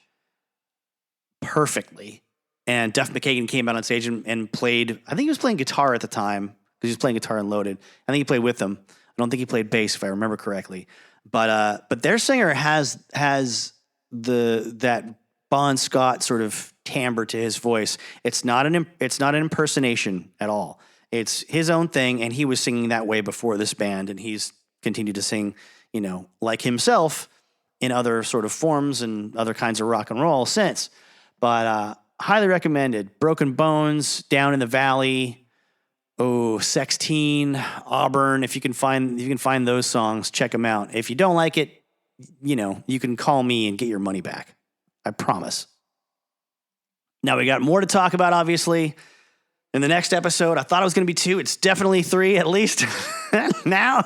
perfectly. And Duff McKagan came out on stage and played, I think he was playing guitar at the time, because he was playing guitar in Loaded. I think he played with them. I don't think he played bass, if I remember correctly. But their singer has that Bon Scott sort of timbre to his voice. It's not an impersonation at all. It's his own thing, and he was singing that way before this band, and he's continued to sing, like himself in other sort of forms and other kinds of rock and roll since. But highly recommended. Broken Bones, Down in the Valley, Sexteen, Auburn. If you can find those songs, check them out. If you don't like it, you can call me and get your money back. I promise. Now, we got more to talk about, obviously, in the next episode. I thought it was going to be 2. It's definitely 3, at least, now,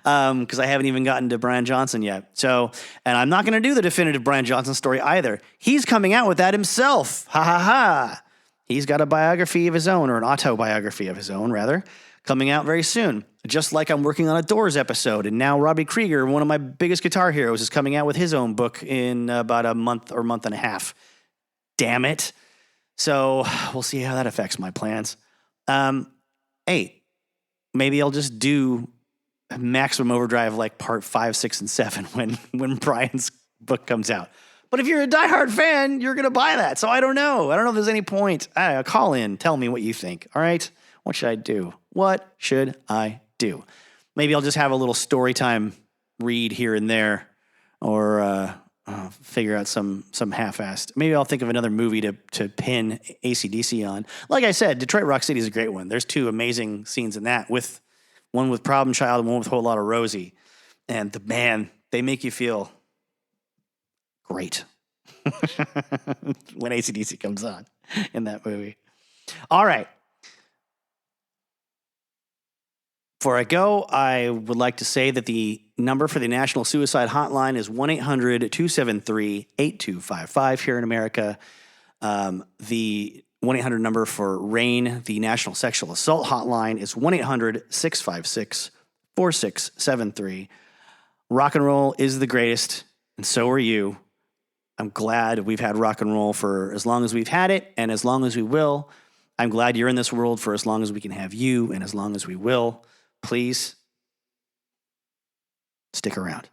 because I haven't even gotten to Brian Johnson yet. So, and I'm not going to do the definitive Brian Johnson story either. He's coming out with that himself. Ha, ha, ha. He's got a biography of his own, or an autobiography of his own, rather, coming out very soon. Just like I'm working on a Doors episode, and now Robbie Krieger, one of my biggest guitar heroes, is coming out with his own book in about a month or month and a half. Damn it. So we'll see how that affects my plans. Hey, maybe I'll just do Maximum Overdrive like part 5, 6, and 7 when Brian's book comes out. But if you're a diehard fan, you're going to buy that. So I don't know. I don't know if there's any point. Call in. Tell me what you think. All right? What should I do? What should I do? Maybe I'll just have a little story time read here and there, or figure out some half-assed. Maybe I'll think of another movie to pin AC/DC on. Like I said, Detroit Rock City is a great one. There's 2 amazing scenes in that, with one with Problem Child and one with Whole Lotta Rosie. And the band, they make you feel great when AC/DC comes on in that movie. All right. Before I go, I would like to say that the number for the National Suicide Hotline is 1-800-273-8255 here in America. The 1-800 number for RAIN, the National Sexual Assault Hotline, is 1-800-656-4673. Rock and roll is the greatest, and so are you. I'm glad we've had rock and roll for as long as we've had it and as long as we will. I'm glad you're in this world for as long as we can have you and as long as we will. Please stick around.